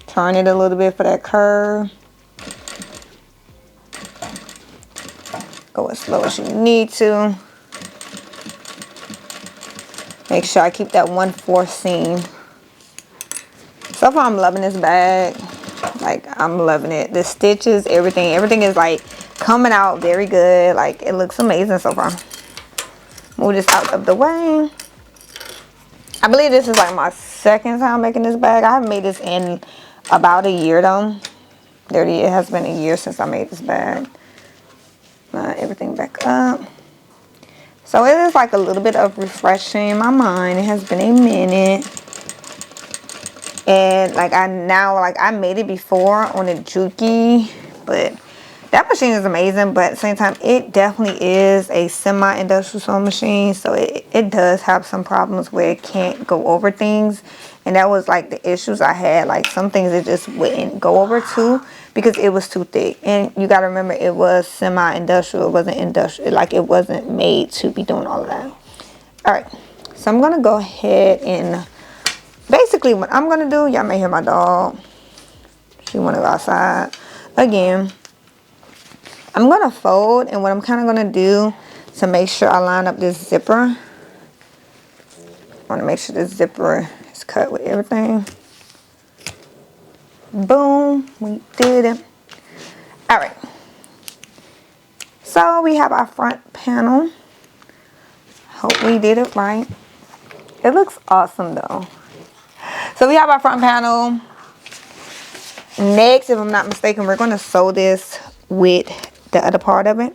Turn it a little bit for that curve. Go as slow as you need to. Make sure I keep that 1/4 seam. So far I'm loving this bag. Like, I'm loving it. The stitches, everything is like coming out very good. Like, it looks amazing so far. Move this out of the way. I believe this is like my second time making this bag. I haven't made this in about a year though. It has been a year since I made this bag. Everything back up. So it is like a little bit of refreshing my mind. It has been a minute. And like I made it before on a Juki, but that machine is amazing. But at the same time, it definitely is a semi-industrial sewing machine. So it does have some problems where it can't go over things. And that was like the issues I had. Like some things it just wouldn't go over to because it was too thick. And you got to remember, it was semi-industrial. It wasn't industrial. Like, it wasn't made to be doing all of that. All right. So I'm going to go ahead and basically what I'm going to do, y'all may hear my dog. She want to go outside again. I'm going to fold, and what I'm kind of going to do to make sure I line up this zipper, I want to make sure this zipper is cut with everything. Boom, we did it. All right. So we have our front panel. Hope we did it right. It looks awesome though. So we have our front panel. Next, if I'm not mistaken, we're going to sew this with the other part of it.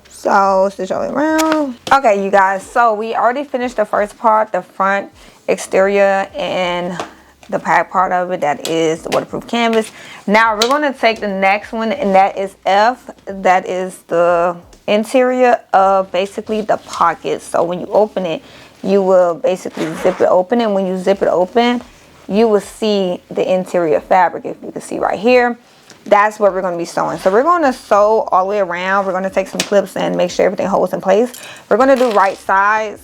So stitch all the way around. Okay, you guys, so we already finished the first part, the front exterior and the back part of it, that is the waterproof canvas. Now we're going to take the next one, and that is F. That is the interior of basically the pocket. So when you open it, you will basically zip it open, and when you zip it open, you will see the interior fabric. If you can see right here, that's what we're going to be sewing. So we're going to sew all the way around. We're going to take some clips and make sure everything holds in place. We're going to do right size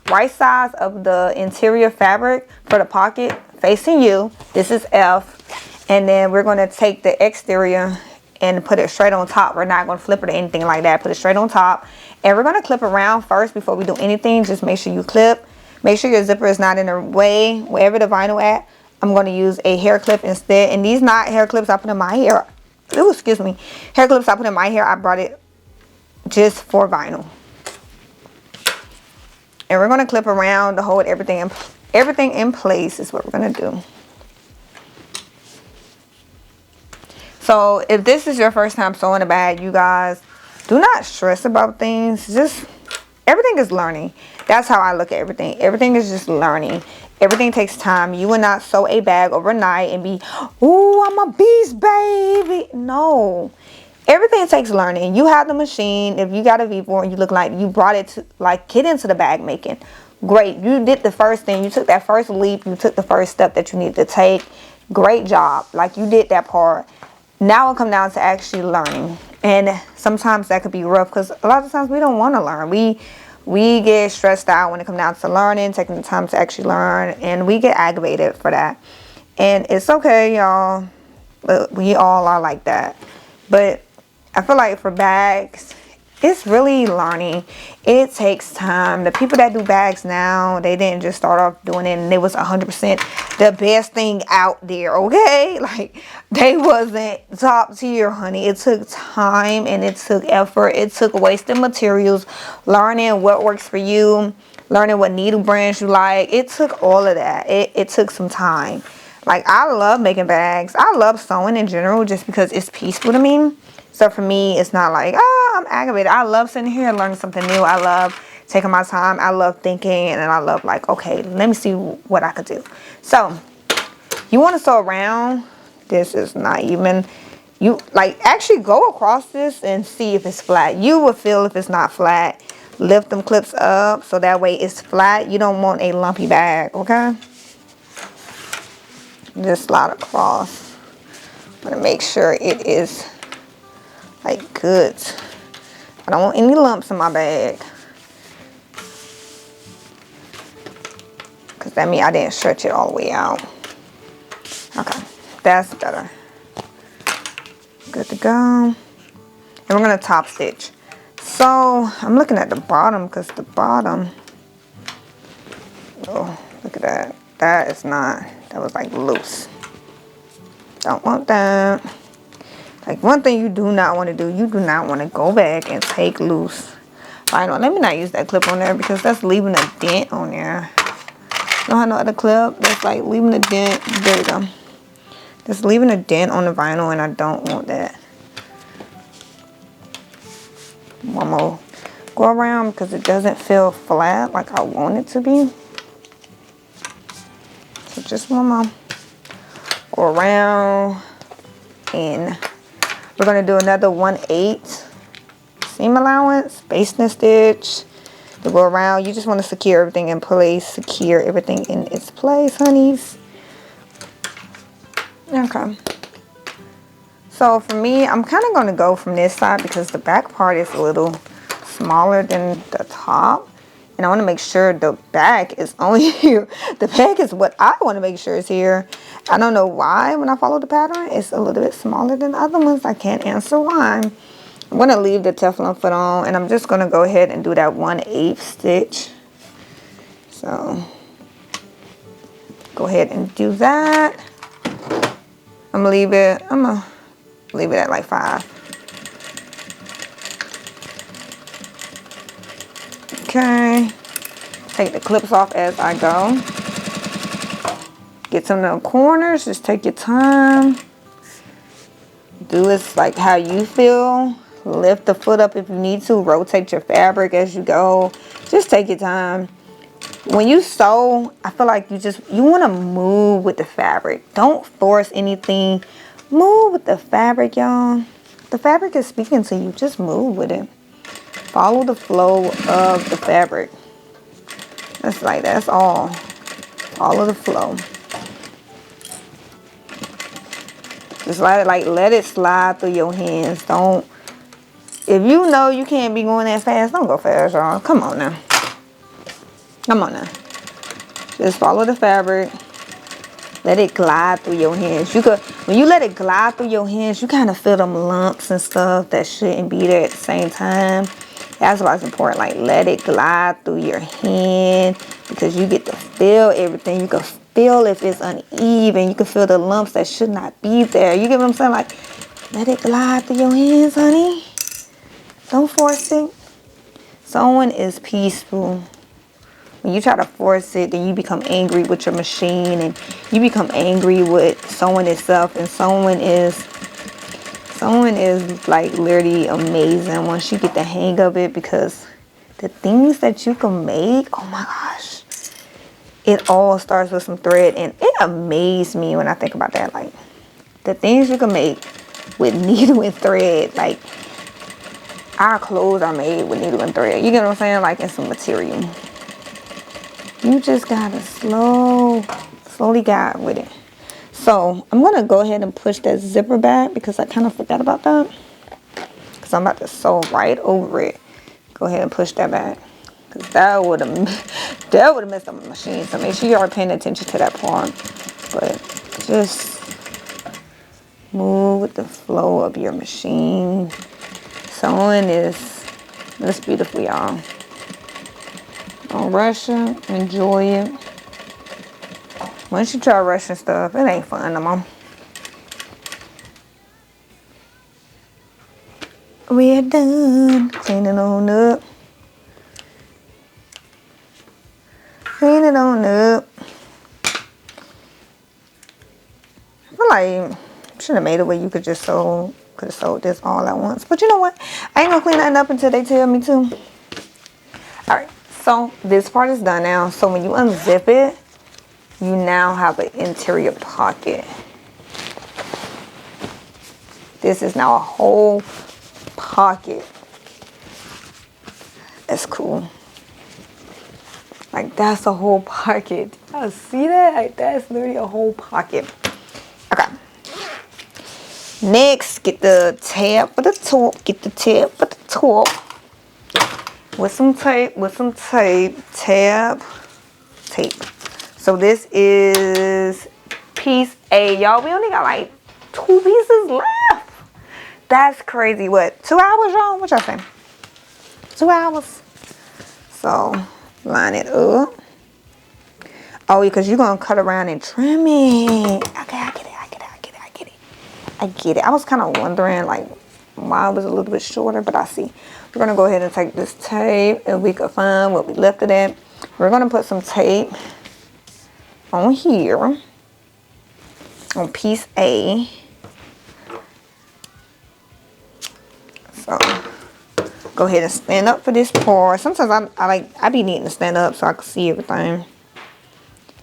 of the interior fabric for the pocket facing you. This is F. And then we're going to take the exterior and put it straight on top. We're not going to flip it or anything like that. Put it straight on top. And we're going to clip around first before we do anything. Just make sure you clip. Make sure your zipper is not in the way. Wherever the vinyl at, I'm going to use a hair clip instead. And these not hair clips I put in my hair. Ooh, excuse me. Hair clips I put in my hair. I brought it just for vinyl. And we're going to clip around to hold everything in place is what we're going to do. So if this is your first time sewing a bag, you guys, do not stress about things. Just, everything is learning. That's how I look at everything. Everything is just learning. Everything takes time. You will not sew a bag overnight and be, ooh, I'm a beast, baby. No. Everything takes learning. You have the machine. If you got a Vevor and you look like you brought it to, like, get into the bag making. Great. You did the first thing. You took that first leap. You took the first step that you needed to take. Great job. Like, you did that part. Now it comes down to actually learning. And sometimes that could be rough because a lot of times we don't want to learn. We get stressed out when it comes down to learning, taking the time to actually learn, and we get aggravated for that. And it's okay, y'all. We all are like that. But I feel like for bags, it's really learning. It takes time. The people that do bags now, they didn't just start off doing it and it was 100% the best thing out there, okay? Like, they wasn't top tier, honey. It took time and it took effort. It took wasted materials, learning what works for you, learning what needle brands you like. It took all of that. It took some time. Like, I love making bags. I love sewing in general just because it's peaceful to me. So for me, it's not like, oh, I'm aggravated. I love sitting here and learning something new. I love taking my time. I love thinking. And I love like, okay, let me see what I could do. So you want to sew around. This is not even, you like actually go across this and see if it's flat. You will feel if it's not flat. Lift them clips up so that way it's flat. You don't want a lumpy bag, okay? Just slide across. I'm going to make sure it is like good. I don't want any lumps in my bag. Because that means I didn't stretch it all the way out. Okay, that's better. Good to go. And we're going to top stitch. So, I'm looking at the bottom because the bottom, oh, look at that. That is not, that was like loose. Don't want that. Like, one thing you do not want to do, you do not want to go back and take loose vinyl. Let me not use that clip on there because that's leaving a dent on there. Don't have no other clip. That's like leaving a dent. There we go. That's leaving a dent on the vinyl and I don't want that. One more. Go around because it doesn't feel flat like I want it to be. So just one more. Go around and we're going to do another 1/8 seam allowance, basting stitch to go around. You just want to secure everything in place, secure everything in its place, honeys. Okay. So for me, I'm kind of going to go from this side because the back part is a little smaller than the top. And I want to make sure the back is only here. The back is what I want to make sure is here. I don't know why when I follow the pattern, it's a little bit smaller than the other ones. I can't answer why. I'm going to leave the Teflon foot on and I'm just going to go ahead and do that 1/8 stitch. So go ahead and do that. I'm going to leave it at like 5. Okay, take the clips off as I go. Get some of the corners, just take your time. Do this like how you feel. Lift the foot up if you need to. Rotate your fabric as you go. Just take your time. When you sew, I feel like you want to move with the fabric. Don't force anything. Move with the fabric, y'all. The fabric is speaking to you. Just move with it. Follow the flow of the fabric. That's all. Follow the flow. Just let it slide through your hands. Don't, if you know you can't be going that fast, don't go fast, y'all. Come on now. Come on now. Just follow the fabric. Let it glide through your hands. When you let it glide through your hands, you kind of feel them lumps and stuff that shouldn't be there at the same time. That's why it's important. Like, let it glide through your hand because you get to feel everything. You can feel if it's uneven. You can feel the lumps that should not be there. You get what I'm saying? Like, let it glide through your hands, honey. Don't force it. Sewing is peaceful. When you try to force it, then you become angry with your machine, and you become angry with sewing itself. And sewing is like literally amazing once you get the hang of it, because the things that you can make, oh my gosh, it all starts with some thread. And it amazed me when I think about that. Like, the things you can make with needle and thread, like our clothes are made with needle and thread. You get what I'm saying? Like, in some material. You just gotta slowly guide with it. So I'm gonna go ahead and push that zipper back because I kind of forgot about that. Because I'm about to sew right over it. Go ahead and push that back. Because that would have messed up my machine. So make sure you are paying attention to that part. But just move with the flow of your machine. Sewing is beautiful, y'all. Don't rush it. Enjoy it. Once you try rushing stuff, it ain't fun no more. We're done cleaning on up. Clean it on up. I feel like I should have made it where you could just sew. Could have sewed this all at once. But you know what? I ain't gonna clean nothing up until they tell me to. Alright, so this part is done now. So when you unzip it, you now have an interior pocket. This is now a whole pocket. That's cool. Like, that's a whole pocket. I see that? Like, that's literally a whole pocket. Okay. Next, get the tab for the top. Get the tab for the top. With some tape. Tab, tape. So this is piece A. Y'all, we only got like 2 pieces left. That's crazy. What, 2 hours, y'all? What y'all say? 2 hours. So, line it up. Oh, because you're going to cut around and trim it. Okay, I get it. I was kind of wondering, like, why it was a little bit shorter, but I see. We're going to go ahead and take this tape, and we can find what we left it at. We're going to put some tape on here, on piece A. So, go ahead and stand up for this part. Sometimes I be needing to stand up so I can see everything.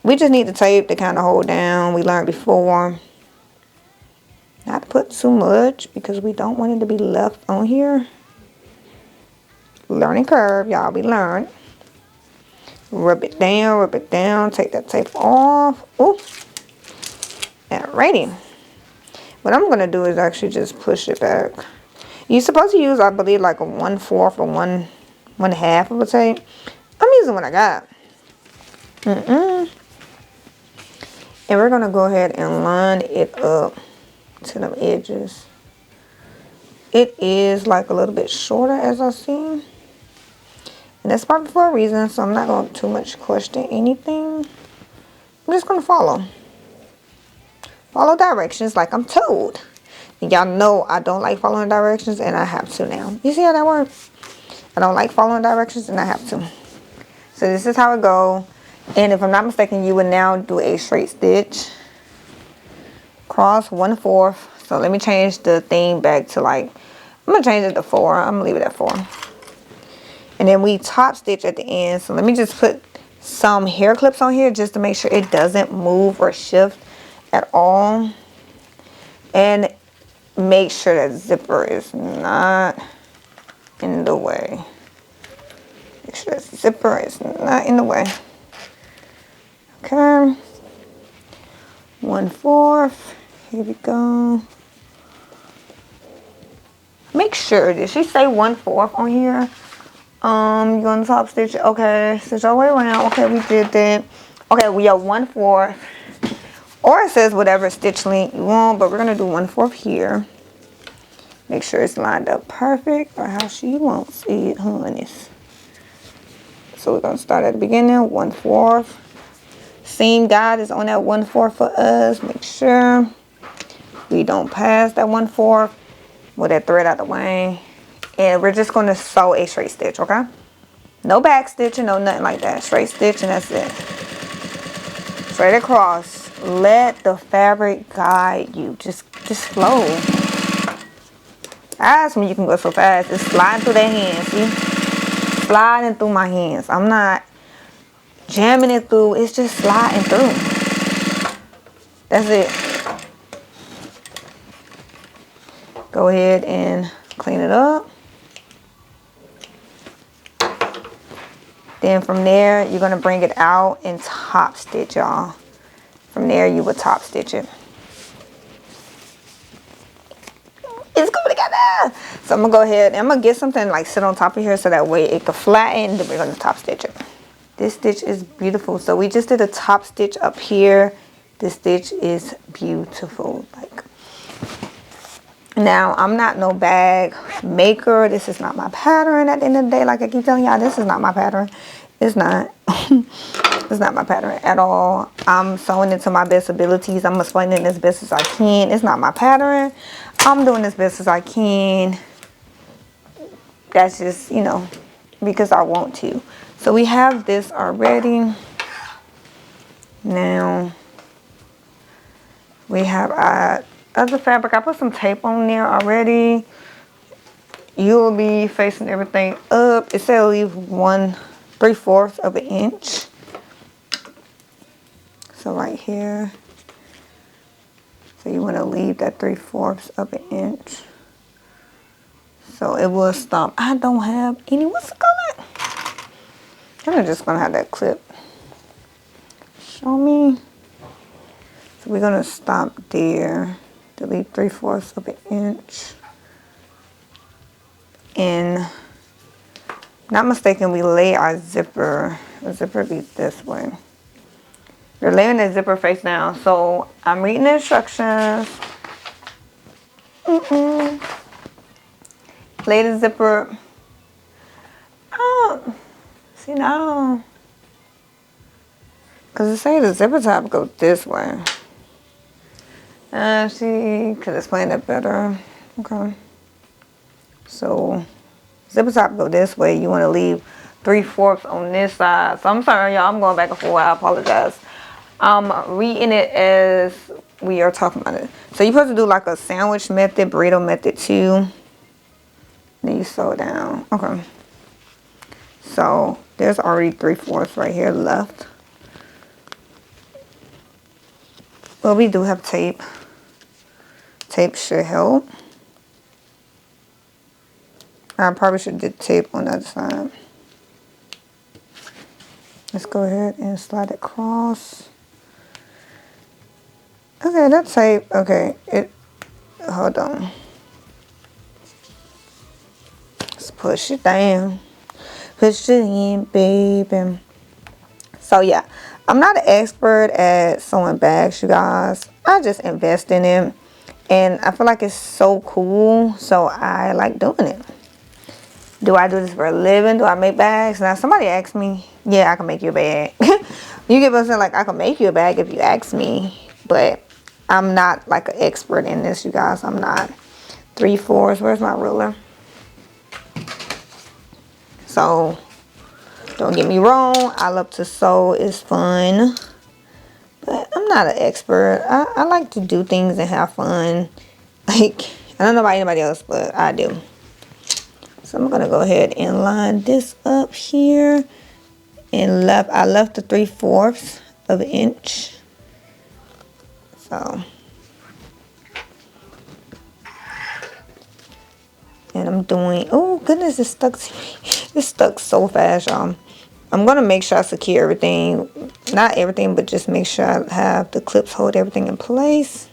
We just need the tape to kind of hold down. We learned before not to put too much because we don't want it to be left on here. Learning curve, y'all. We learned. Rub it down. Take that tape off. Ooh. Alrighty. What I'm going to do is actually just push it back. You're supposed to use, I believe, like a 1/4 or 1/2 of a tape. I'm using what I got. And we're going to go ahead and line it up to them edges. It is like a little bit shorter as I see. And that's probably for a reason, so I'm not going to too much question anything. I'm just going to follow. Follow directions like I'm told. Y'all know I don't like following directions, and I have to now. You see how that works? I don't like following directions, and I have to. So this is how it go. And if I'm not mistaken, you would now do a straight stitch. Cross 1/4. So let me change the thing back to like, I'm going to change it to 4. I'm going to leave it at 4. And then we top stitch at the end. So let me just put some hair clips on here just to make sure it doesn't move or shift at all. And make sure that zipper is not in the way. Make sure that zipper is not in the way. Okay. 1/4. Here we go. Make sure, did she say 1/4 on here? You're gonna top stitch. Okay, stitch all the way around. Okay, we did that. Okay, we are 1/4. or it says whatever stitch length you want, but we're gonna do 1/4 here. Make sure it's lined up perfect, or how she wants it, honeys. So we're gonna start at the beginning, 1/4. Seam guide is on that 1/4 for us. Make sure we don't pass that 1/4 with that thread out the way. And we're just gonna sew a straight stitch, okay? No back stitching, no nothing like that. Straight stitch and that's it. Straight across. Let the fabric guide you. Just flow. Ask me, you can go so fast. It's sliding through their hands, see? Sliding through my hands. I'm not jamming it through. It's just sliding through. That's it. Go ahead and clean it up. Then from there, you're going to bring it out and top stitch, y'all. From there, you will top stitch it. It's coming together. So I'm going to go ahead and I'm going to get something like sit on top of here so that way it can flatten. Then we're going to top stitch it. This stitch is beautiful. So we just did a top stitch up here. This stitch is beautiful. Like, now, I'm not no bag maker. This is not my pattern at the end of the day. Like I keep telling y'all, this is not my pattern. It's not. It's not my pattern at all. I'm sewing it to my best abilities. I'm explaining as best as I can. It's not my pattern. I'm doing as best as I can. That's just, you know, because I want to. So we have this already. Now, we have our other fabric. I put some tape on there already. You'll be facing everything up. It said leave 3/4 of an inch. So right here. So you want to leave that 3/4 of an inch. So it will stop. I don't have any. What's it called? I'm just gonna have that clip. Show me. So we're gonna stop there. Delete 3/4 of an inch. And not mistaken, we lay our zipper. The zipper be this way. You're laying the zipper face down. So I'm reading the instructions. Lay the zipper. Oh, see now. Because it say the zipper top go this way. See, because it's playing it better. Okay. So, zipper top go this way. You want to leave 3/4 on this side. So, I'm sorry, y'all. I'm going back and forth. I apologize. I'm reading it as we are talking about it. So, you're supposed to do like a sandwich method, burrito method too. Then you sew down. Okay. So, there's already 3/4 right here left. Well, we do have tape. Tape should help. I probably should do tape on the other side. Let's go ahead and slide it across. Okay, that tape. Okay, hold on. Let's push it down. Push it in, baby. So yeah, I'm not an expert at sewing bags, you guys. I just invest in it. And I feel like it's so cool. So I like doing it. Do I do this for a living? Do I make bags? Now somebody asked me, yeah, I can make you a bag. You get what I'm saying? Like I can make you a bag if you ask me. But I'm not like an expert in this, you guys. I'm not. 3/4. Where's my ruler? So don't get me wrong. I love to sew. It's fun. But I'm not an expert. I like to do things and have fun. Like, I don't know about anybody else, but I do. So I'm going to go ahead and line this up here. And I left the 3/4 of an inch. So. And I'm doing, oh goodness, it's stuck to me. It's stuck so fast, y'all. I'm going to make sure I secure everything. Not everything, but just make sure I have the clips hold everything in place.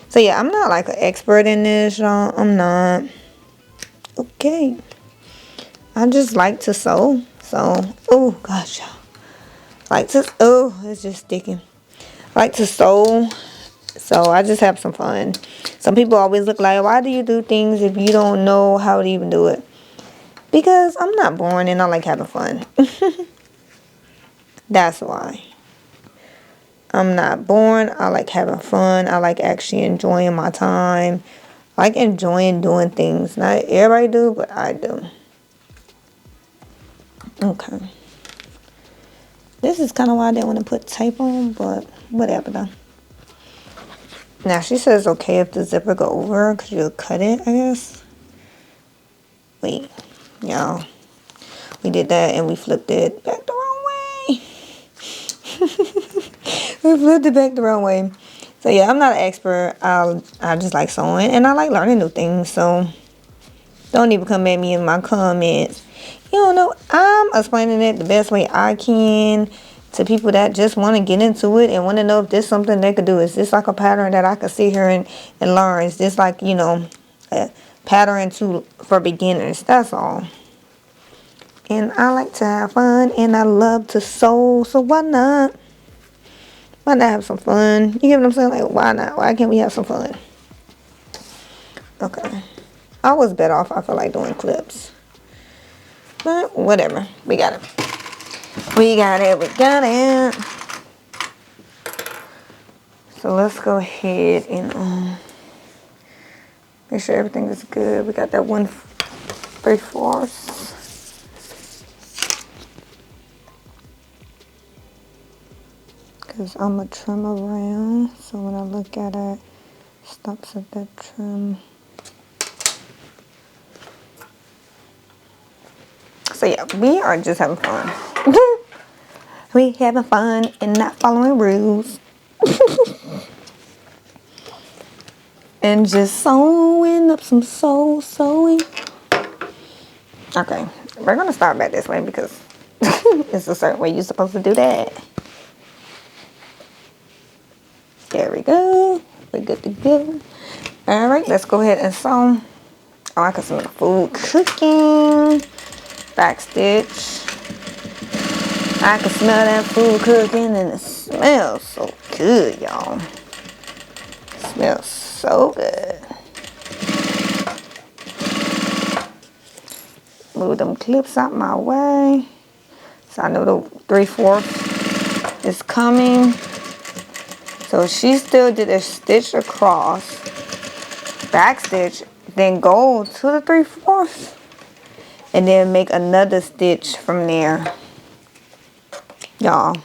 So yeah, I'm not like an expert in this, y'all. I'm not. Okay. I just like to sew. So, oh gosh, y'all. Like to, oh, it's just sticking. I like to sew. So I just have some fun. Some people always look like, why do you do things if you don't know how to even do it? Because I'm not boring and I like having fun. That's why. I'm not boring. I like having fun. I like actually enjoying my time. I like enjoying doing things. Not everybody do, but I do. Okay. This is kind of why I didn't want to put tape on, but whatever though. Now she says okay if the zipper go over because you'll cut it, I guess. Wait, y'all. We did that and we flipped it back the wrong way. We flipped it back the wrong way. So yeah, I'm not an expert. I just like sewing and I like learning new things. So don't even come at me in my comments. You don't know. I'm explaining it the best way I can to people that just want to get into it and want to know if this is something they could do. Is this like a pattern that I could sit here and learn? Is this like, you know, a pattern for beginners? That's all. And I like to have fun and I love to sew. So why not? Why not have some fun? You get what I'm saying? Like, why not? Why can't we have some fun? Okay. I was better off, I feel like, doing clips. But whatever. We got it. We got it. We got it. So let's go ahead and make sure everything is good. We got that 1/3. Because I'm going to trim around. So when I look at it, stops at that trim. So yeah, we are just having fun. We having fun and not following rules. And just sewing up some sewing. Okay, we're gonna start back this way because it's a certain way you're supposed to do that. There we go. We're good to go. All right, let's go ahead and sew. Oh, I can smell the food cooking. Back stitch. I can smell that food cooking and it smells so good, y'all. Smells so good. Move them clips out my way. So I know the 3/4 is coming. So she still did a stitch across, back stitch, then go to the 3/4, and then make another stitch from there. Y'all.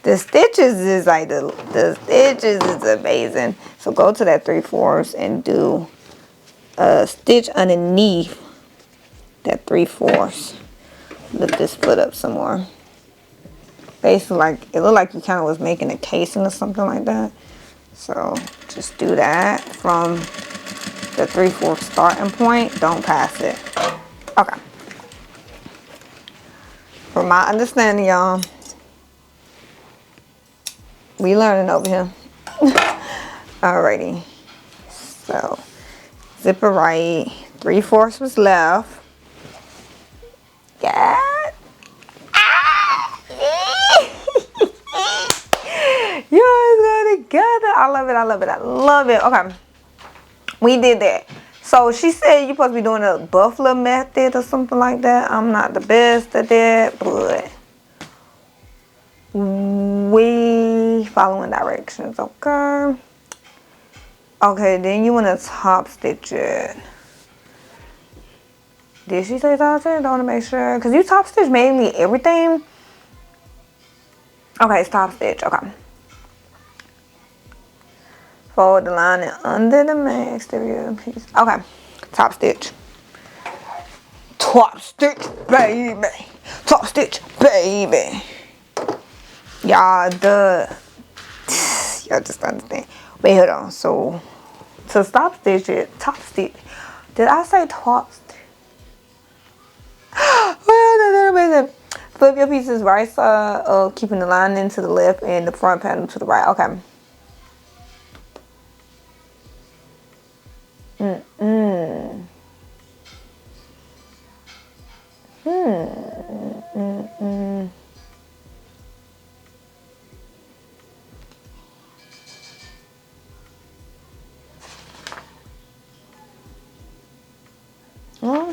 The stitches is like the stitches is amazing. So go to that 3/4 and do a stitch underneath that 3/4. Lift this foot up some more. Basically, like it looked like you kind of was making a casing or something like that. So just do that from the 3/4 starting point. Don't pass it. Okay. From my understanding, y'all, we learning over here. Alrighty. So zipper right, 3/4 was left. Yeah. You guys go together. I love it. I love it. I love it. Okay. We did that. So she said you're supposed to be doing a buffalo method or something like that. I'm not the best at that, but we following directions. Okay. Okay, then you want to top stitch it. Did she say top stitch? I want to make sure. Because you top stitch mainly everything. Okay, it's top stitch. Okay. Fold the lining under the main exterior piece. Okay. Top stitch. Top stitch, baby. Top stitch, baby. Y'all, y'all just understand. Wait, hold on. So, to stop stitch it, top stitch. Did I say top stitch? Well, flip your pieces right side, keeping the lining to the left and the front panel to the right. Okay.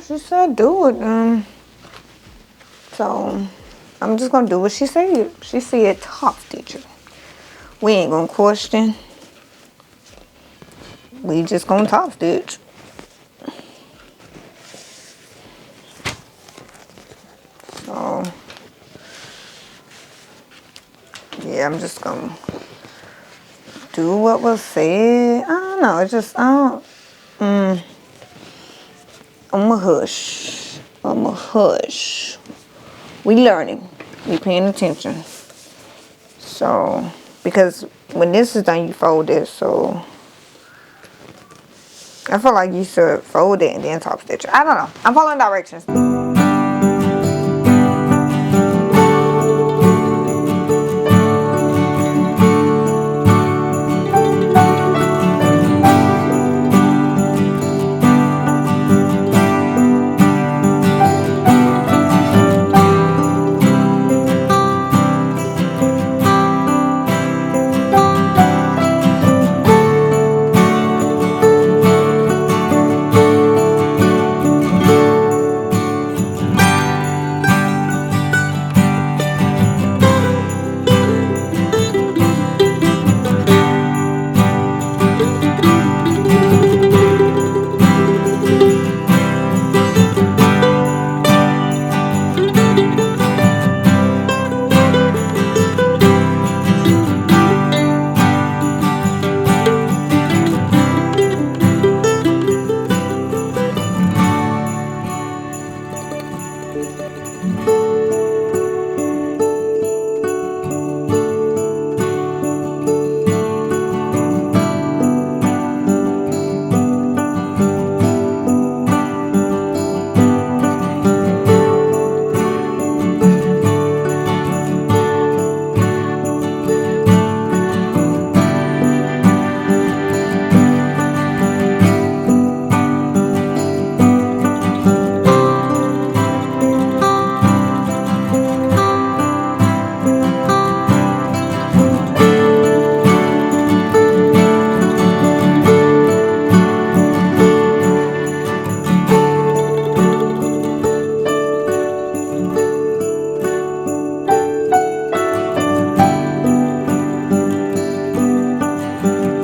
she said do it. So I'm just gonna do what she said. She said top stitch it. We ain't gonna question. We just gonna top stitch. So yeah, I'm just gonna do what was said. I don't know. It's just I'm a hush. I'm a hush. We learning. We paying attention. So because when this is done, you fold it. So I feel like you should fold it and then top stitch it. I don't know. I'm following directions.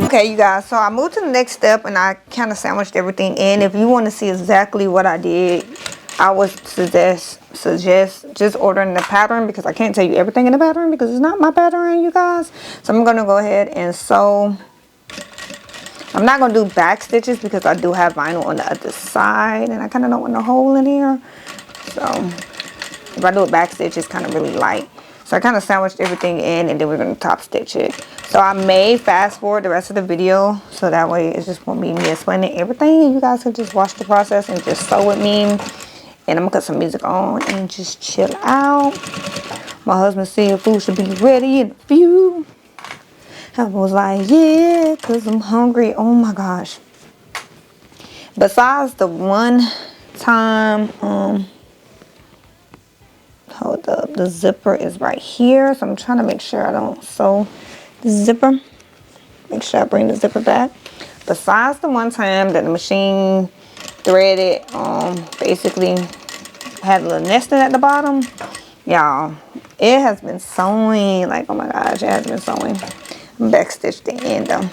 Okay, you guys, so I moved to the next step and I kind of sandwiched everything in. If you want to see exactly what I did, I would suggest just ordering the pattern, because I can't tell you everything in the pattern because it's not my pattern, you guys. So I'm going to go ahead and sew. I'm not going to do back stitches because I do have vinyl on the other side and I kind of don't want a hole in here. So if I do a back stitch, it's kind of really light. So I kind of sandwiched everything in and then we're going to top stitch it. So I may fast forward the rest of the video so that way it's just won't be me explaining everything. And you guys can just watch the process and just sew with me. And I'm going to cut some music on and just chill out. My husband said food should be ready in a few. I was like, yeah, because I'm hungry. Oh my gosh. Besides the one time, hold up, the zipper is right here. So I'm trying to make sure I don't sew the zipper. Make sure I bring the zipper back. Besides the one time that the machine threaded, basically had a little nesting at the bottom. Y'all, it has been sewing. Like, oh my gosh, it has been sewing. Backstitch the end though.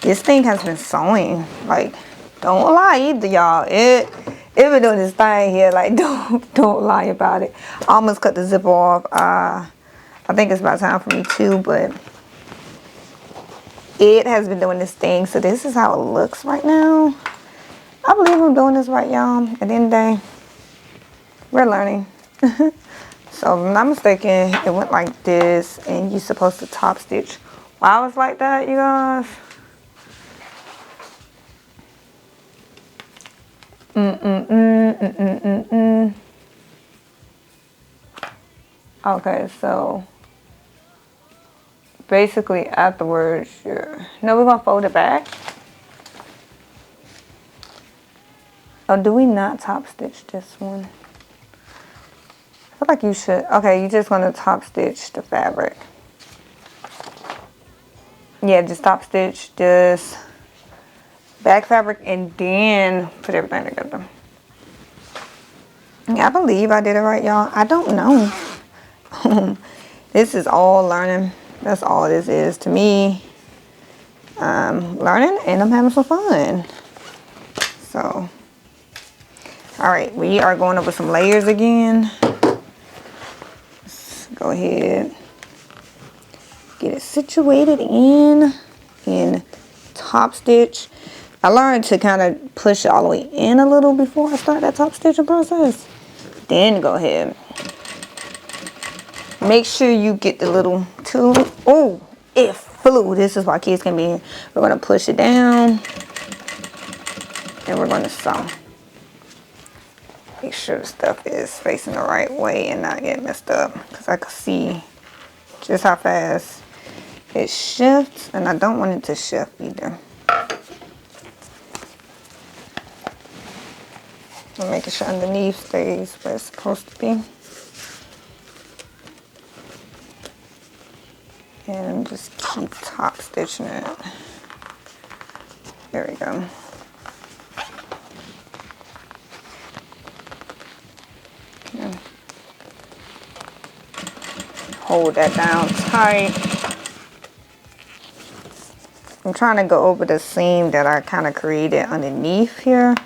This thing has been sewing. Like, don't lie either, y'all. It been doing this thing here. Like, don't lie about it. I almost cut the zipper off. I think it's about time for me too, but it has been doing this thing. So this is how it looks right now. I believe I'm doing this right, y'all. At the end of the day, we're learning. So if I'm not mistaken, it went like this, and you're supposed to top stitch while it's like that, you guys. Okay, so basically afterwards, no, we're gonna fold it back. Oh, do we not top stitch this one? I feel like you should. Okay, you're just gonna top stitch the fabric. Yeah, just top stitch this back fabric and then put everything together. I believe I did it right, y'all. I don't know. This is all learning. That's all this is to me. I'm learning and I'm having some fun. So, all right, we are going over some layers again. Let's go ahead, get it situated in top stitch. I learned to kind of push it all the way in a little before I start that top stitching process. Then go ahead. Make sure you get the little tool. Oh, it flew. This is why kids can be in. We're going to push it down. And we're going to sew. Make sure the stuff is facing the right way and not get messed up. Because I can see just how fast it shifts. And I don't want it to shift either. I'm making sure underneath stays where it's supposed to be. And just keep top stitching it. There we go. Okay. Hold that down tight. I'm trying to go over the seam that I kind of created underneath here.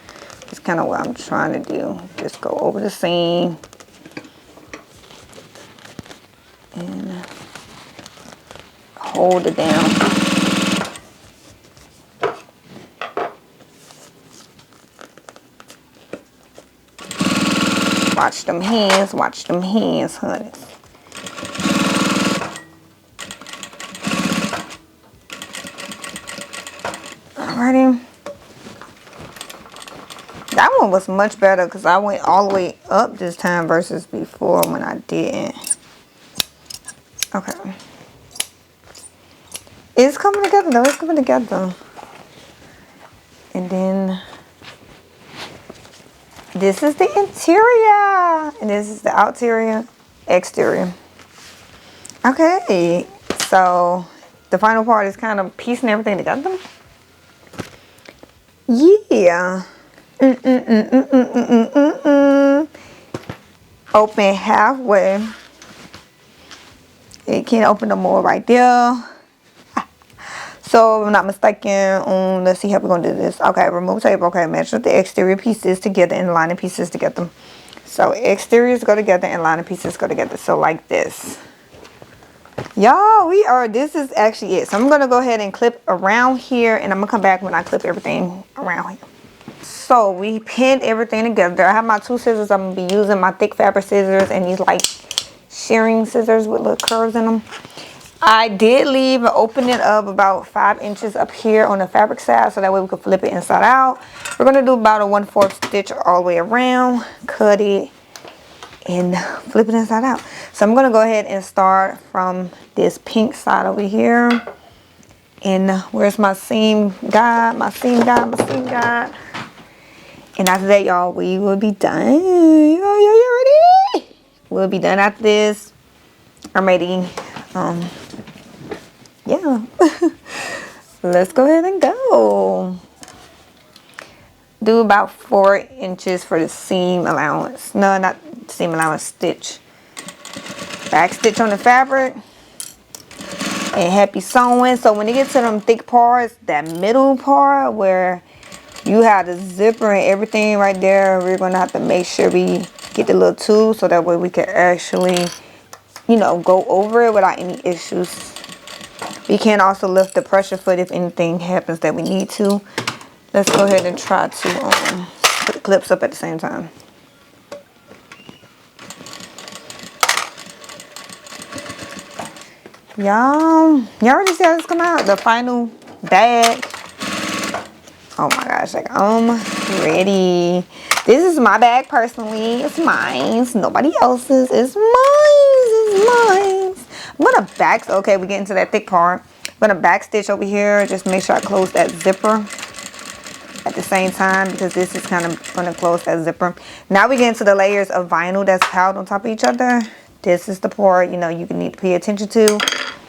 It's kind of what I'm trying to do. Just go over the seam. And hold it down. Watch them hands, honey. Alrighty. That one was much better because I went all the way up this time versus before when I didn't. Okay. It's coming together though, it's coming together. And then this is the interior. And this is the outerior, exterior. Okay, so the final part is kind of piecing everything together. Yeah. Open halfway. It can't open no more right there. So if I'm not mistaken, let's see how we're gonna do this. Okay, remove tape. Okay, measure the exterior pieces together and the lining pieces together. So exteriors go together and lining pieces go together. So like this. Y'all, this is actually it. So I'm gonna go ahead and clip around here, and I'm gonna come back when I clip everything around here. So we pinned everything together. I have my 2 scissors. I'm gonna be using my thick fabric scissors and these like shearing scissors with little curves in them. I did leave an opening of about 5 inches up here on the fabric side, so that way we can flip it inside out. We're gonna do about a 1/4 stitch all the way around, cut it, and flip it inside out. So I'm gonna go ahead and start from this pink side over here. And where's my seam guide? My seam guide. And after that, y'all, we will be done. You ready? We'll be done after this. I'm ready. Yeah. Let's go ahead and go. Do about 4 inches for the seam allowance. No, not seam allowance, stitch. Back stitch on the fabric. And happy sewing. So when you get to them thick parts, that middle part where you have the zipper and everything right there, we're going to have to make sure we get the little tool so that way we can actually, you know, go over it without any issues. We can also lift the pressure foot if anything happens that we need to. Let's go ahead and try to put the clips up at the same time. Y'all already see how this come out? The final bag. Oh my gosh, like I'm ready. This is my bag personally. It's mine. It's nobody else's. It's mine. It's mine. I'm gonna back. Okay, we get into that thick part. I'm gonna back stitch over here. Just make sure I close that zipper at the same time because this is kind of gonna close that zipper. Now we get into the layers of vinyl that's piled on top of each other. This is the part, you know, you need to pay attention to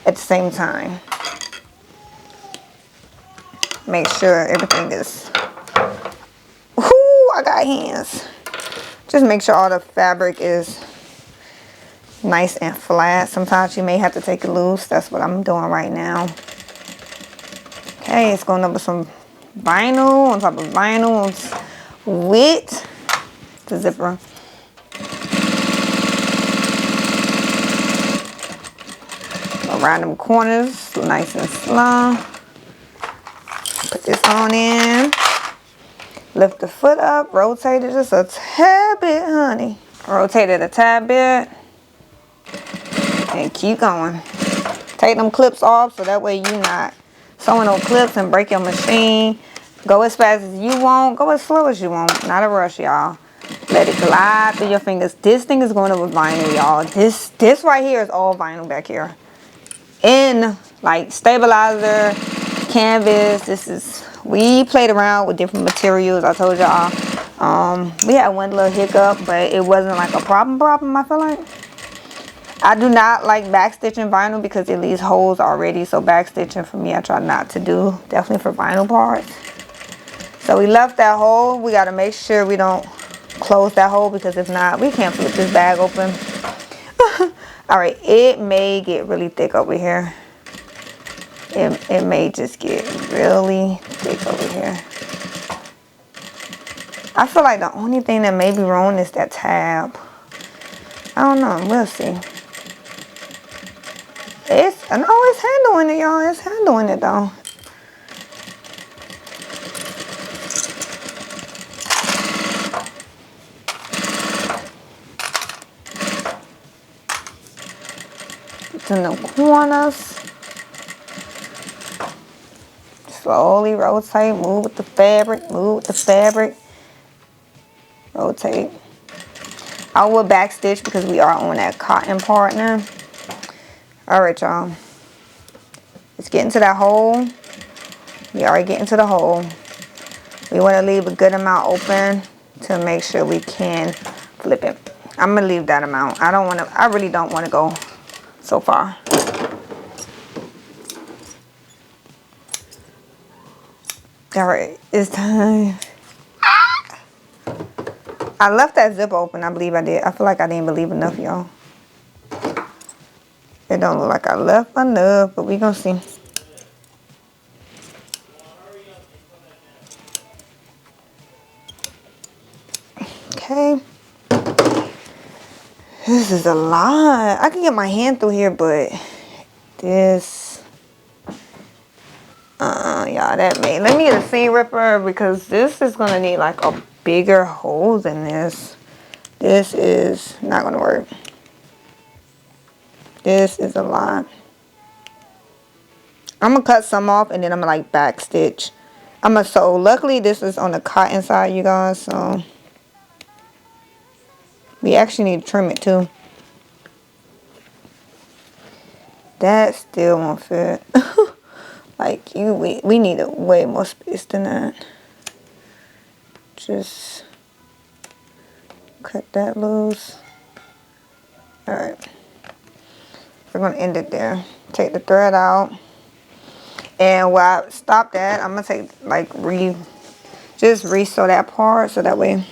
at the same time. Make sure everything is, whoo, I got hands. Just make sure all the fabric is nice and flat. Sometimes you may have to take it loose. That's what I'm doing right now. Okay, it's going over some vinyl on top of vinyl with the zipper. Around them corners, nice and slow. Put this on in. Lift the foot up, rotate it just a tad bit, honey. Rotate it a tad bit. And keep going. Take them clips off so that way you're not sewing no clips and break your machine. Go as fast as you want. Go as slow as you want. Not a rush, y'all. Let it glide through your fingers. This thing is going over vinyl, y'all. This right here is all vinyl back here. In like stabilizer, canvas. We played around with different materials. I told y'all. We had one little hiccup, but it wasn't like a problem, I feel like. I do not like backstitching vinyl because it leaves holes already. So backstitching for me, I try not to do. Definitely for vinyl parts. So we left that hole. We got to make sure we don't close that hole because if not, we can't flip this bag open. All right, it may get really thick over here. It may just get really thick over here. I feel like the only thing that may be wrong is that tab. I don't know. We'll see. It's handling it, y'all. It's handling it, though. It's in the corners. Slowly rotate, move with the fabric, rotate. I will backstitch because we are on that cotton part now. All right, y'all. Let's get into that hole. We already get into the hole. We want to leave a good amount open to make sure we can flip it. I'm gonna leave that amount. I really don't want to go so far. All right, it's time. I left that zip open. I believe I did. I feel like I didn't believe enough, y'all. It don't look like I left enough, but we gonna see. Okay. This is a lot. I can get my hand through here, but this, yeah, that may. Let me get a seam ripper because this is gonna need like a bigger hole than this. This is not gonna work. This is a lot. I'm gonna cut some off and then I'm gonna like back stitch. I'm gonna sew. Luckily, this is on the cotton side, you guys. So we actually need to trim it too. That still won't fit. Like we need a way more space than that. Just cut that loose. All right. We're gonna end it there. Take the thread out. And while I stop that, I'm gonna take like just re-sew that part so that way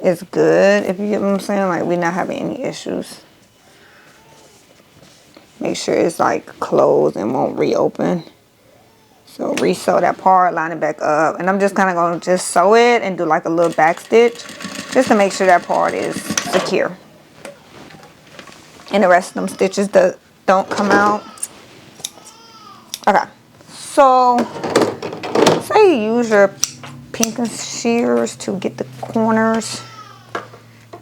it's good. If you get what I'm saying, like we're not having any issues. Make sure it's like closed and won't reopen. So re-sew that part, line it back up, and I'm just kind of gonna just sew it and do like a little back stitch just to make sure that part is secure. And the rest of them stitches that don't come out. Okay, so say you use your pinking shears to get the corners.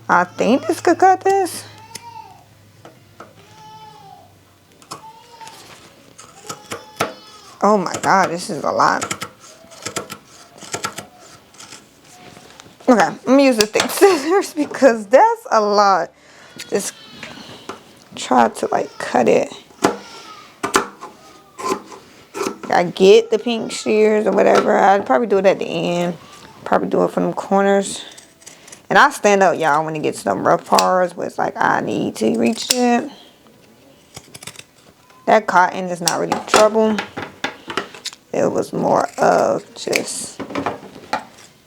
I think this could cut this. Oh my God, this is a lot. Okay, I'm gonna use the thick scissors because that's a lot. Just try to like cut it. I get the pink shears or whatever. I'd probably do it at the end. Probably do it from the corners. And I stand up, y'all, when it gets to them rough parts where it's like I need to reach it. That cotton is not really trouble. It was more of just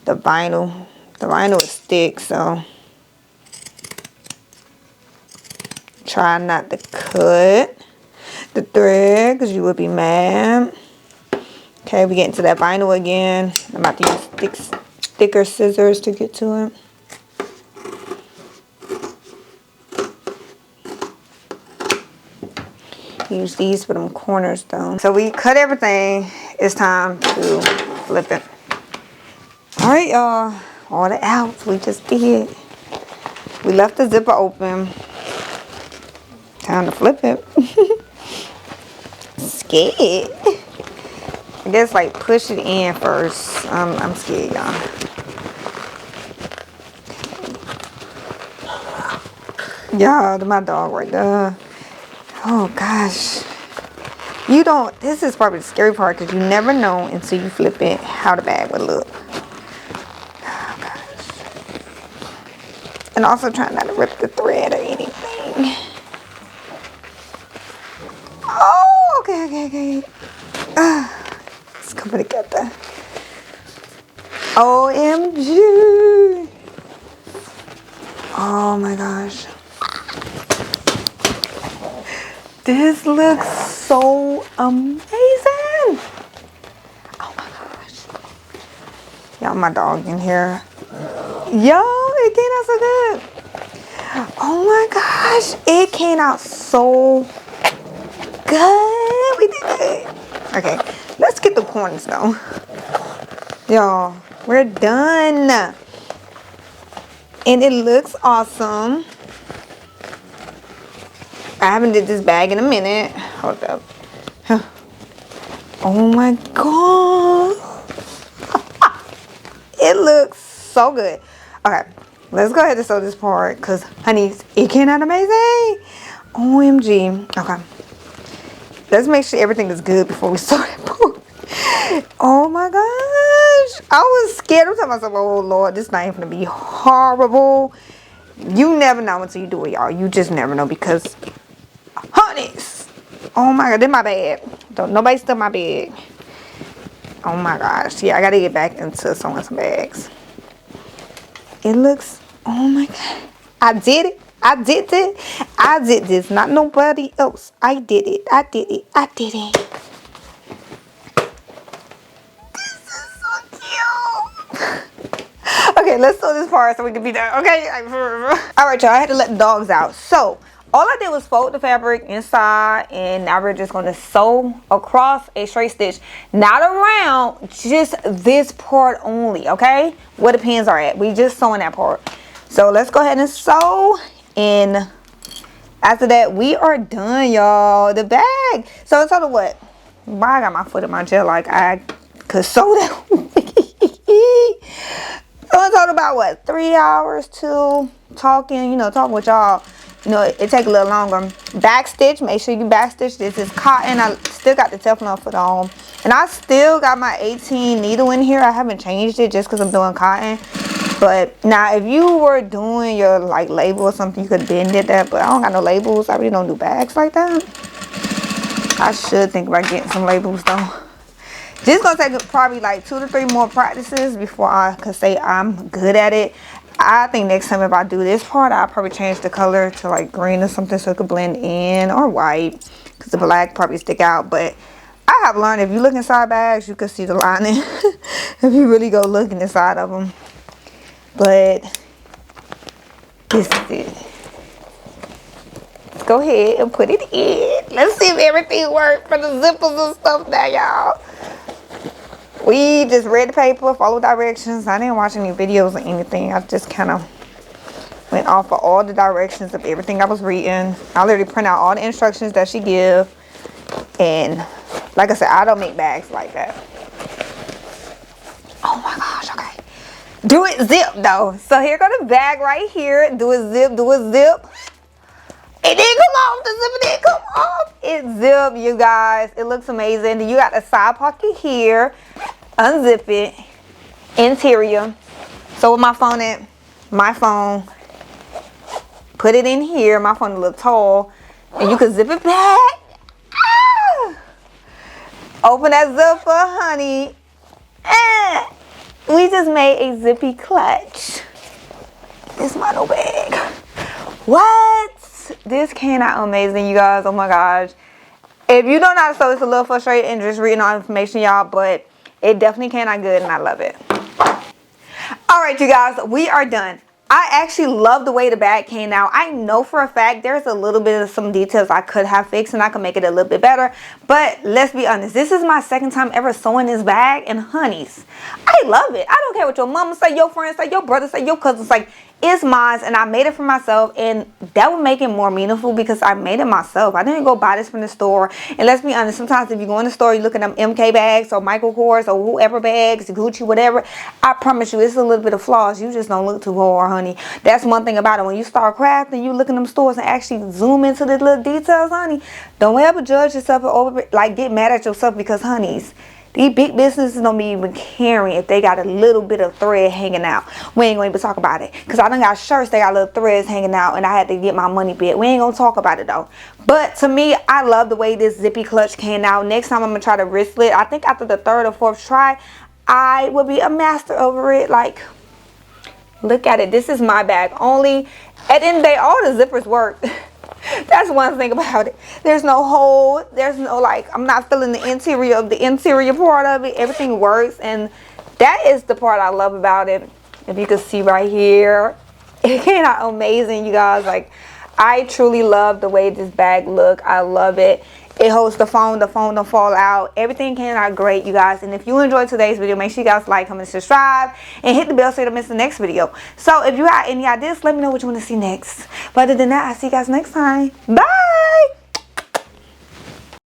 the vinyl. The vinyl is thick, so try not to cut the thread because you would be mad. Okay, we get into that vinyl again. I'm about to use thicker scissors to get to it. Use these for them corners though. So we cut everything. It's time to flip it. All right, y'all. All the outs we just did. We left the zipper open. Time to flip it. Scared. I guess like push it in first. I'm scared, y'all. Y'all, my dog right there. Oh gosh. You don't, this is probably the scary part because you never know until you flip it how the bag would look. Oh gosh. And also trying not to rip the thread or anything. Oh, okay. Let's come together. OMG. Oh my gosh. This looks so amazing. Oh my gosh. Y'all, my dog in here. Yo, it came out so good. Oh my gosh. It came out so good. We did it. Okay, let's get the corners though. Y'all, we're done. And it looks awesome. I haven't did this bag in a minute. Hold up. Oh my god. It looks so good. Okay, let's go ahead and sew this part because, honey, it came out amazing. OMG. Okay. Let's make sure everything is good before we sew that part. Oh my gosh. I was scared. I'm telling myself, oh Lord, this not even gonna be horrible. You never know until you do it, y'all. You just never know because, honeys. Oh my god, they're my bag. Don't nobody steal my bag. Oh my gosh. Yeah, I gotta get back into sewing some bags. It looks, oh my god. I did it. I did it. I did this. Not nobody else. I did it. I did it. I did it. This is so cute. Okay, let's sew this part so we can be done. Okay. All right, y'all. I had to let the dogs out. So all I did was fold the fabric inside, and now we're just going to sew across a straight stitch, not around, just this part only. Okay, where the pins are at. We just sewing that part. So let's go ahead and sew. And after that, we are done, y'all. The bag. So it's total what? Why I got my foot in my gel like I could sew that. So it's total about what? 3 hours to talking, talking with y'all. It take a little longer. Back stitch. Make sure you back stitch. This is cotton. I still got the Teflon foot on. And I still got my 18 needle in here. I haven't changed it just because I'm doing cotton. But now if you were doing your like label or something, you could bend it that, but I don't got no labels. I really don't do bags like that. I should think about getting some labels though. Just gonna take probably like 2 to 3 more practices before I could say I'm good at it. I think next time if I do this part, I'll probably change the color to like green or something so it could blend in, or white, because the black probably stick out. But I have learned if you look inside bags, you can see the lining if you really go looking inside of them. But this is it. Let's go ahead and put it in. Let's see if everything worked for the zippers and stuff now, y'all. We just read the paper, followed directions. I didn't watch any videos or anything. I just kind of went off of all the directions of everything I was reading. I literally print out all the instructions that she give. And like I said, I don't make bags like that. Oh my gosh, okay. Do it zip though. So here go the bag right here. Do it zip, do it zip. It didn't come off. The zipper didn't come off. It zipped, you guys. It looks amazing. You got the side pocket here. Unzip it. Interior. So with my phone at, my phone, put it in here. My phone a little tall. And you can zip it back. Ah! Open that zipper, honey. Ah! we just made a zippy clutch. This model bag. What? This came out amazing, you guys. Oh my gosh. If you don't know how to sew, it's a little frustrating just reading all the information, y'all, but it definitely came out good and I love it. Alright, you guys, we are done. I actually love the way the bag came out. I know for a fact there's a little bit of some details I could have fixed and I could make it a little bit better. But let's be honest, this is my second time ever sewing this bag, and honeys, I love it. I don't care what your mama say, your friends say, your brother say, your cousins say. It's mine, and I made it for myself, and that would make it more meaningful because I made it myself. I didn't go buy this from the store. And let's be honest, sometimes if you go in the store, you look at them MK bags or Michael Kors or whoever bags, Gucci, whatever, I promise you it's a little bit of flaws. You just don't look too hard, honey. That's one thing about it. When you start crafting, you look in them stores and actually zoom into the little details, honey. Don't ever judge yourself or get mad at yourself because, honeys, these big businesses don't be even caring if they got a little bit of thread hanging out. We ain't going to even talk about it. Because I done got shirts, they got little threads hanging out, and I had to get my money back. We ain't going to talk about it, though. But to me, I love the way this zippy clutch came out. Next time I'm going to try to wristlet. I think after the third or fourth try, I will be a master over it. Like, look at it. This is my bag only. At the end of the day, all the zippers work. That's one thing about it. There's no hole. There's no, like, I'm not feeling the interior part of it. Everything works, and that is the part I love about it. If you can see right here, it came out amazing, you guys. Like, I truly love the way this bag look. I love it. It holds the phone don't fall out. Everything came out great, you guys. And if you enjoyed today's video, make sure you guys like, comment, subscribe, and hit the bell so you don't miss the next video. So if you have any ideas, let me know what you want to see next. But other than that, I'll see you guys next time. Bye!